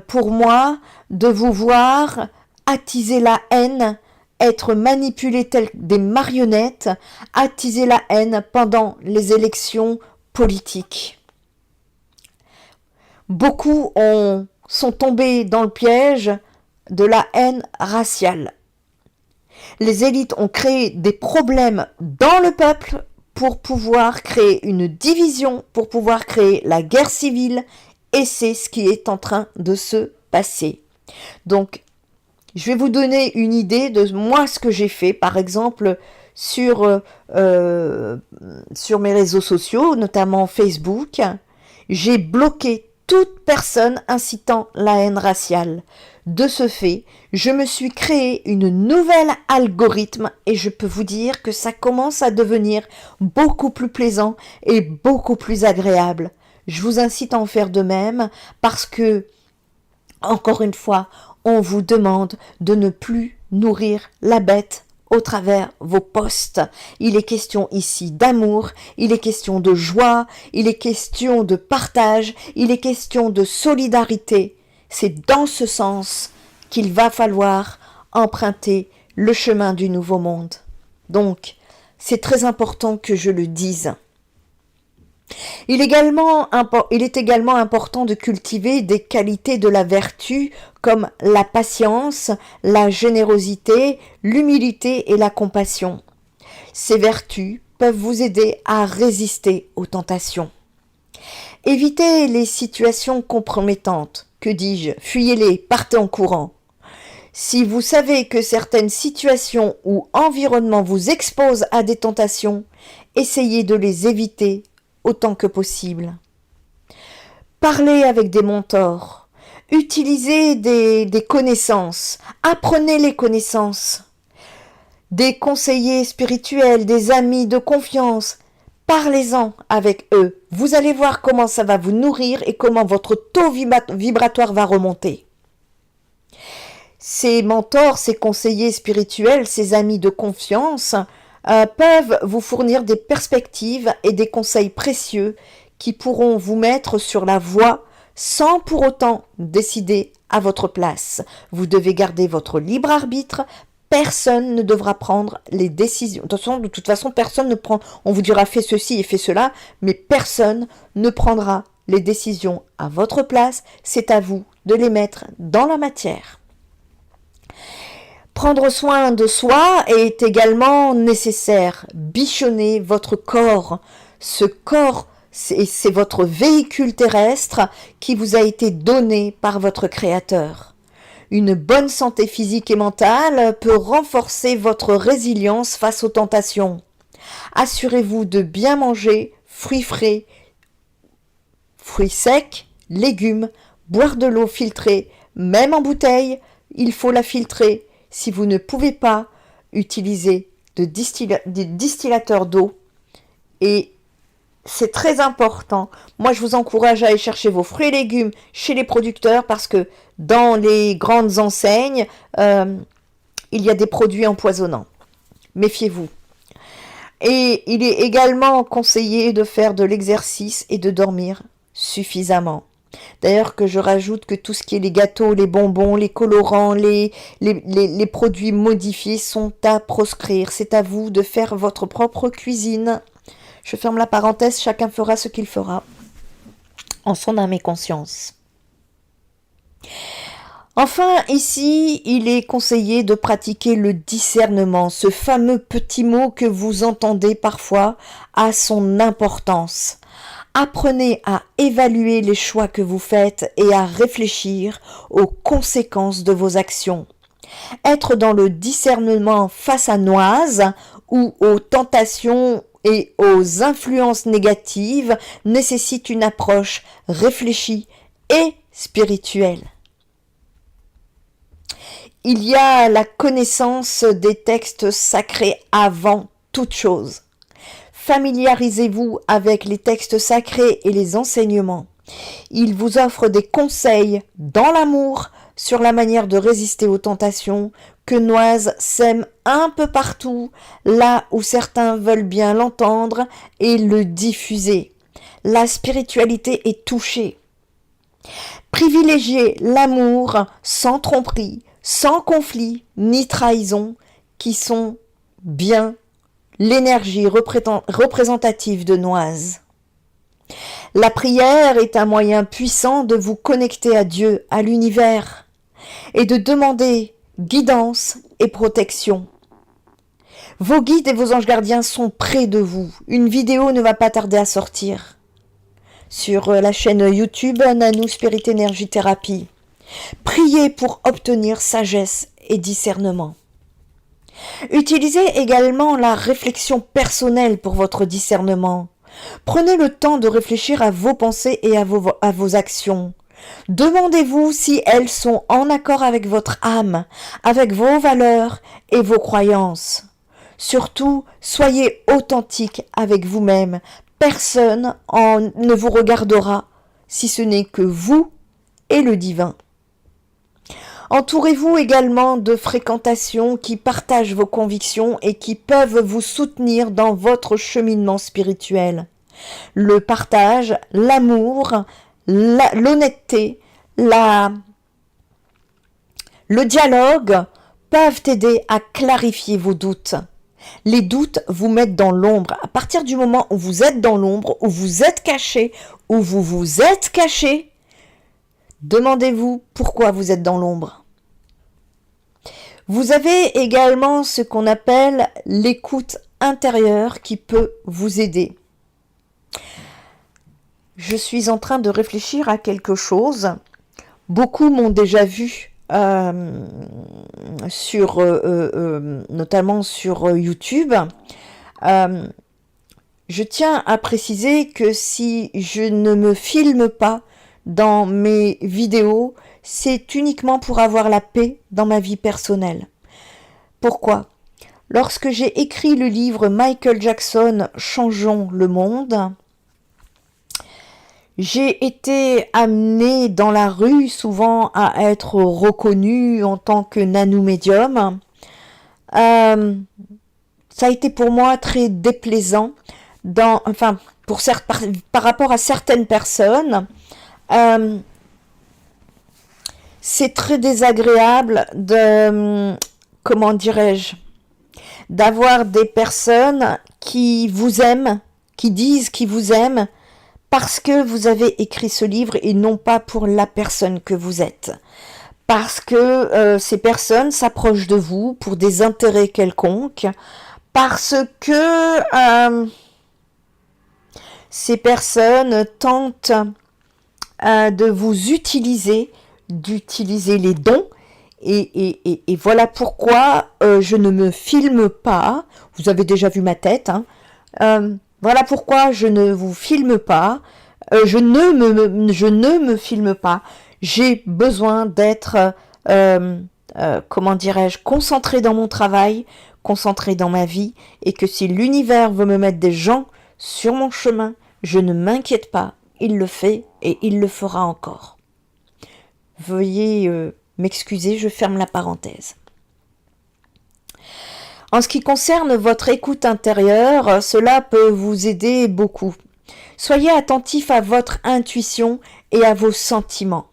pour moi de vous voir attiser la haine, être manipulé tel des marionnettes, attiser la haine pendant les élections politiques. Beaucoup sont tombés dans le piège de la haine raciale. Les élites ont créé des problèmes dans le peuple pour pouvoir créer une division, pour pouvoir créer la guerre civile, et c'est ce qui est en train de se passer. Donc, je vais vous donner une idée de moi ce que j'ai fait, par exemple sur mes réseaux sociaux, notamment Facebook. J'ai bloqué toute personne incitant la haine raciale. De ce fait, je me suis créé une nouvelle algorithme et je peux vous dire que ça commence à devenir beaucoup plus plaisant et beaucoup plus agréable. Je vous incite à en faire de même parce que, encore une fois, on vous demande de ne plus nourrir la bête au travers vos posts. Il est question ici d'amour, il est question de joie, il est question de partage, il est question de solidarité. C'est dans ce sens qu'il va falloir emprunter le chemin du nouveau monde. Donc, c'est très important que je le dise. Il est également important de cultiver des qualités de la vertu comme la patience, la générosité, l'humilité et la compassion. Ces vertus peuvent vous aider à résister aux tentations. Évitez les situations compromettantes. Que dis-je? Fuyez-les, partez en courant. Si vous savez que certaines situations ou environnements vous exposent à des tentations, essayez de les éviter autant que possible. Parlez avec des mentors. Utilisez des connaissances. Apprenez les connaissances. Des conseillers spirituels, des amis de confiance. Parlez-en avec eux. Vous allez voir comment ça va vous nourrir et comment votre taux vibratoire va remonter. Ces mentors, ces conseillers spirituels, ces amis de confiance peuvent vous fournir des perspectives et des conseils précieux qui pourront vous mettre sur la voie sans pour autant décider à votre place. Vous devez garder votre libre arbitre. Personne ne devra prendre les décisions. De toute façon, personne ne prend. On vous dira fais ceci et fais cela, mais personne ne prendra les décisions à votre place. C'est à vous de les mettre dans la matière. Prendre soin de soi est également nécessaire. Bichonnez votre corps. Ce corps, c'est votre véhicule terrestre qui vous a été donné par votre Créateur. Une bonne santé physique et mentale peut renforcer votre résilience face aux tentations. Assurez-vous de bien manger fruits frais, fruits secs, légumes, boire de l'eau filtrée, même en bouteille, il faut la filtrer. Si vous ne pouvez pas utiliser de distillateur d'eau, et c'est très important. Moi, je vous encourage à aller chercher vos fruits et légumes chez les producteurs parce que dans les grandes enseignes, il y a des produits empoisonnants. Méfiez-vous. Et il est également conseillé de faire de l'exercice et de dormir suffisamment. D'ailleurs, que je rajoute que tout ce qui est les gâteaux, les bonbons, les colorants, les produits modifiés sont à proscrire. C'est à vous de faire votre propre cuisine. Je ferme la parenthèse, chacun fera ce qu'il fera en son âme et conscience. Enfin, ici, il est conseillé de pratiquer le discernement. Ce fameux petit mot que vous entendez parfois a son importance. Apprenez à évaluer les choix que vous faites et à réfléchir aux conséquences de vos actions. Être dans le discernement face à Noise ou aux tentations et aux influences négatives nécessite une approche réfléchie et spirituelle. Il y a la connaissance des textes sacrés avant toute chose. Familiarisez-vous avec les textes sacrés et les enseignements. Ils vous offrent des conseils dans l'amour sur la manière de résister aux tentations que Noise sème un peu partout, là où certains veulent bien l'entendre et le diffuser. La spiritualité est touchée. Privilégiez l'amour sans tromperie, sans conflit ni trahison, qui sont bien l'énergie représentative de Noise. La prière est un moyen puissant de vous connecter à Dieu, à l'univers, et de demander guidance et protection. Vos guides et vos anges gardiens sont près de vous. Une vidéo ne va pas tarder à sortir sur la chaîne YouTube Nanou Spirit Energy Therapy. Priez pour obtenir sagesse et discernement. Utilisez également la réflexion personnelle pour votre discernement. Prenez le temps de réfléchir à vos pensées et à vos actions. Demandez-vous si elles sont en accord avec votre âme, avec vos valeurs et vos croyances. Surtout, soyez authentique avec vous-même. Personne ne vous regardera si ce n'est que vous et le divin. Entourez-vous également de fréquentations qui partagent vos convictions et qui peuvent vous soutenir dans votre cheminement spirituel. Le partage, l'amour, l'honnêteté, le dialogue peuvent aider à clarifier vos doutes. Les doutes vous mettent dans l'ombre. À partir du moment où vous êtes dans l'ombre, où vous êtes caché, où vous vous êtes caché, demandez-vous pourquoi vous êtes dans l'ombre. Vous avez également ce qu'on appelle l'écoute intérieure qui peut vous aider. Je suis en train de réfléchir à quelque chose. Beaucoup m'ont déjà vu, notamment sur YouTube. Je tiens à préciser que si je ne me filme pas dans mes vidéos, c'est uniquement pour avoir la paix dans ma vie personnelle. Pourquoi ? Lorsque j'ai écrit le livre Michael Jackson, Changeons le monde, j'ai été amenée dans la rue souvent à être reconnue en tant que nanou médium. Ça a été pour moi très déplaisant par rapport à certaines personnes. C'est très désagréable d'avoir des personnes qui vous aiment, qui disent qu'ils vous aiment parce que vous avez écrit ce livre et non pas pour la personne que vous êtes. Parce que ces personnes s'approchent de vous pour des intérêts quelconques, parce que ces personnes tentent de vous utiliser, d'utiliser les dons, et voilà pourquoi je ne me filme pas. Vous avez déjà vu ma tête, hein. Voilà pourquoi je ne vous filme pas. Je ne me filme pas. J'ai besoin d'être, comment dirais-je, concentré dans mon travail, concentré dans ma vie, et que si l'univers veut me mettre des gens sur mon chemin, je ne m'inquiète pas, il le fait et il le fera encore. Veuillez m'excuser, je ferme la parenthèse. En ce qui concerne votre écoute intérieure, cela peut vous aider beaucoup. Soyez attentif à votre intuition et à vos sentiments.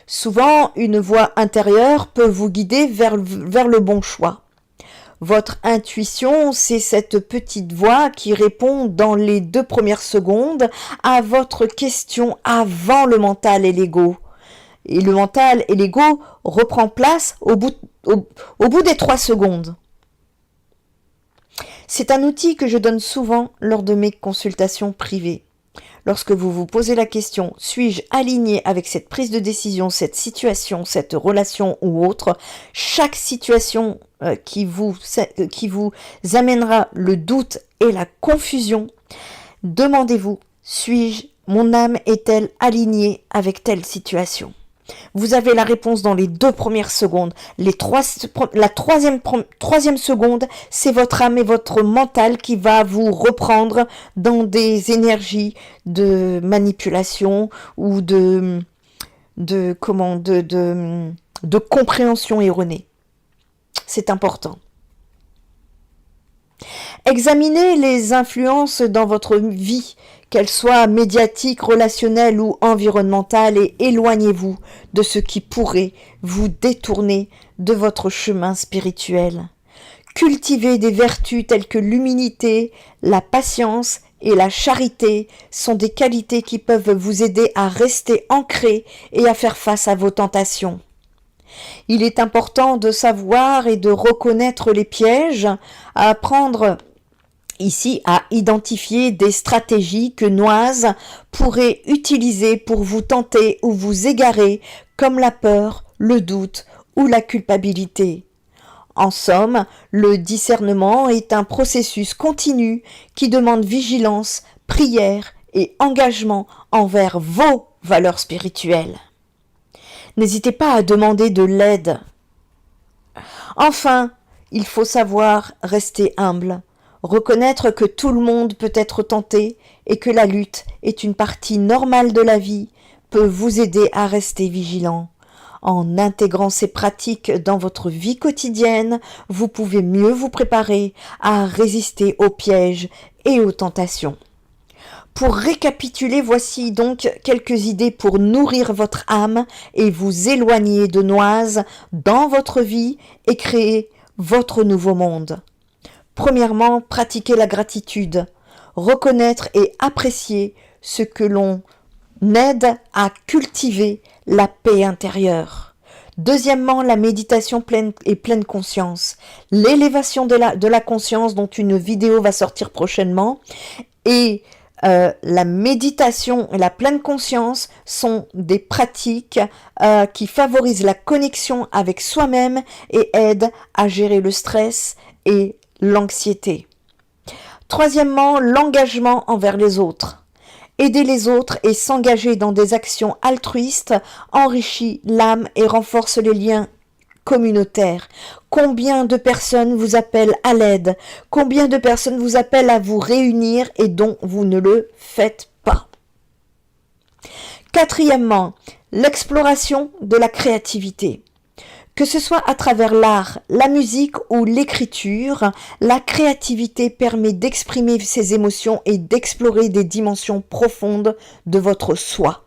Souvent, une voix intérieure peut vous guider vers le bon choix. Votre intuition, c'est cette petite voix qui répond dans les 2 premières secondes à votre question avant le mental et l'ego. Et le mental et l'ego reprend place au bout des 3 secondes. C'est un outil que je donne souvent lors de mes consultations privées. Lorsque vous vous posez la question « Suis-je aligné avec cette prise de décision, cette situation, cette relation ou autre ?» Chaque situation qui vous amènera le doute et la confusion, demandez-vous « Suis-je, mon âme est-elle alignée avec telle situation ?» Vous avez la réponse dans les 2 premières secondes. La troisième seconde, c'est votre âme et votre mental qui va vous reprendre dans des énergies de manipulation ou de compréhension erronée. C'est important. Examinez les influences dans votre vie, qu'elles soient médiatiques, relationnelles ou environnementales, et éloignez-vous de ce qui pourrait vous détourner de votre chemin spirituel. Cultivez des vertus telles que l'humilité, la patience et la charité sont des qualités qui peuvent vous aider à rester ancré et à faire face à vos tentations. Il est important de savoir et de reconnaître les pièges, à apprendre ici à identifier des stratégies que Noise pourrait utiliser pour vous tenter ou vous égarer, comme la peur, le doute ou la culpabilité. En somme, le discernement est un processus continu qui demande vigilance, prière et engagement envers vos valeurs spirituelles. N'hésitez pas à demander de l'aide. Enfin, il faut savoir rester humble, reconnaître que tout le monde peut être tenté et que la lutte est une partie normale de la vie peut vous aider à rester vigilant. En intégrant ces pratiques dans votre vie quotidienne, vous pouvez mieux vous préparer à résister aux pièges et aux tentations. Pour récapituler, voici donc quelques idées pour nourrir votre âme et vous éloigner de Noise dans votre vie et créer votre nouveau monde. Premièrement, pratiquez la gratitude, reconnaître et apprécier ce que l'on aide à cultiver la paix intérieure. Deuxièmement, la méditation pleine conscience, l'élévation de la conscience dont une vidéo va sortir prochainement, et la méditation et la pleine conscience sont des pratiques qui favorisent la connexion avec soi-même et aident à gérer le stress et l'anxiété. Troisièmement, l'engagement envers les autres. Aider les autres et s'engager dans des actions altruistes enrichit l'âme et renforce les liens communautaires. Combien de personnes vous appellent à l'aide? Combien de personnes vous appellent à vous réunir et dont vous ne le faites pas? Quatrièmement, l'exploration de la créativité. Que ce soit à travers l'art, la musique ou l'écriture, la créativité permet d'exprimer ses émotions et d'explorer des dimensions profondes de votre soi.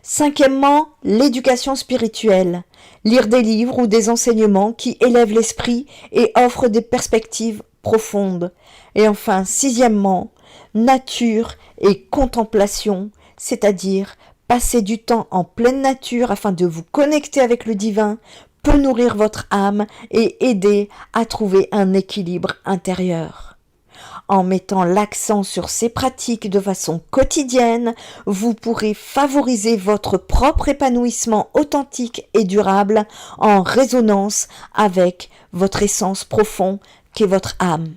Cinquièmement, l'éducation spirituelle. Lire des livres ou des enseignements qui élèvent l'esprit et offrent des perspectives profondes. Et enfin, sixièmement, nature et contemplation, c'est-à-dire passer du temps en pleine nature afin de vous connecter avec le divin, peut nourrir votre âme et aider à trouver un équilibre intérieur. En mettant l'accent sur ces pratiques de façon quotidienne, vous pourrez favoriser votre propre épanouissement authentique et durable en résonance avec votre essence profonde qu'est votre âme.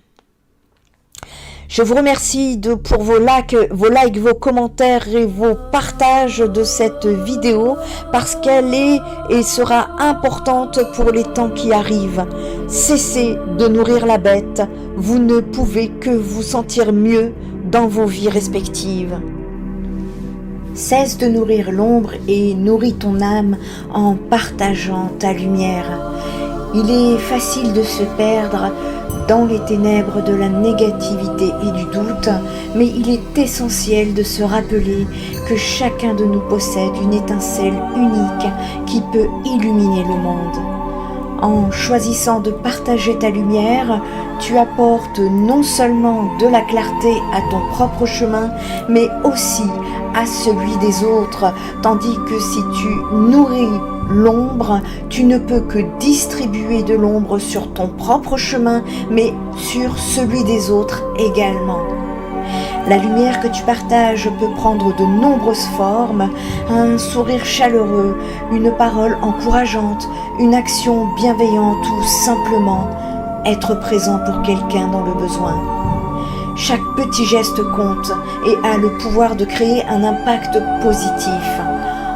Je vous remercie pour vos likes, vos commentaires et vos partages de cette vidéo parce qu'elle est et sera importante pour les temps qui arrivent. Cessez de nourrir la bête, vous ne pouvez que vous sentir mieux dans vos vies respectives. Cesse de nourrir l'ombre et nourris ton âme en partageant ta lumière. Il est facile de se perdre dans les ténèbres de la négativité et du doute, mais il est essentiel de se rappeler que chacun de nous possède une étincelle unique qui peut illuminer le monde. En choisissant de partager ta lumière, tu apportes non seulement de la clarté à ton propre chemin, mais aussi à celui des autres, tandis que si tu nourris l'ombre, tu ne peux que distribuer de l'ombre sur ton propre chemin, mais sur celui des autres également. La lumière que tu partages peut prendre de nombreuses formes, un sourire chaleureux, une parole encourageante, une action bienveillante ou simplement être présent pour quelqu'un dans le besoin. Chaque petit geste compte et a le pouvoir de créer un impact positif.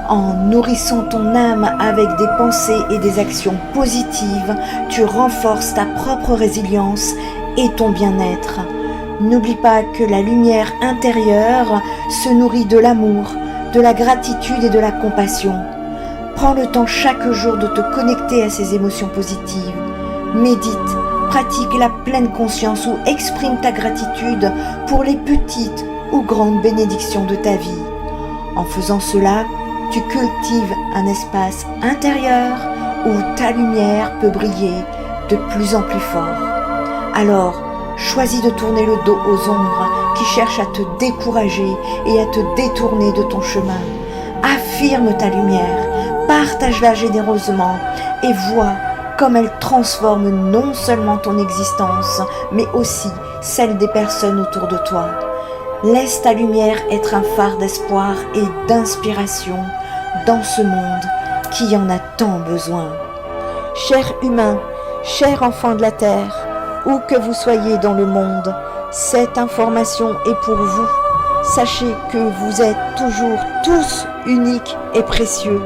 En nourrissant ton âme avec des pensées et des actions positives, tu renforces ta propre résilience et ton bien-être. N'oublie pas que la lumière intérieure se nourrit de l'amour, de la gratitude et de la compassion. Prends le temps chaque jour de te connecter à ces émotions positives. Médite, pratique la pleine conscience ou exprime ta gratitude pour les petites ou grandes bénédictions de ta vie. En faisant cela, tu cultives un espace intérieur où ta lumière peut briller de plus en plus fort. Alors, choisis de tourner le dos aux ombres qui cherchent à te décourager et à te détourner de ton chemin. Affirme ta lumière, partage-la généreusement et vois comme elle transforme non seulement ton existence, mais aussi celle des personnes autour de toi. Laisse ta lumière être un phare d'espoir et d'inspiration dans ce monde qui en a tant besoin. Chers humains, chers enfants de la Terre, où que vous soyez dans le monde, cette information est pour vous. Sachez que vous êtes toujours tous uniques et précieux.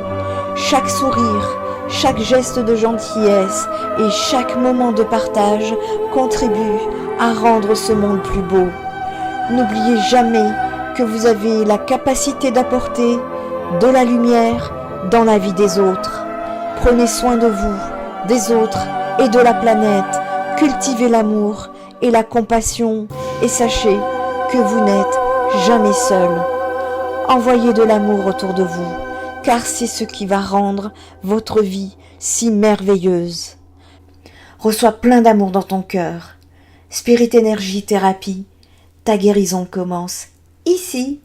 Chaque sourire, chaque geste de gentillesse et chaque moment de partage contribue à rendre ce monde plus beau. N'oubliez jamais que vous avez la capacité d'apporter de la lumière dans la vie des autres. Prenez soin de vous, des autres et de la planète. Cultivez l'amour et la compassion et sachez que vous n'êtes jamais seul. Envoyez de l'amour autour de vous, car c'est ce qui va rendre votre vie si merveilleuse. Reçois plein d'amour dans ton cœur. Spirit Energy Thérapie, ta guérison commence ici.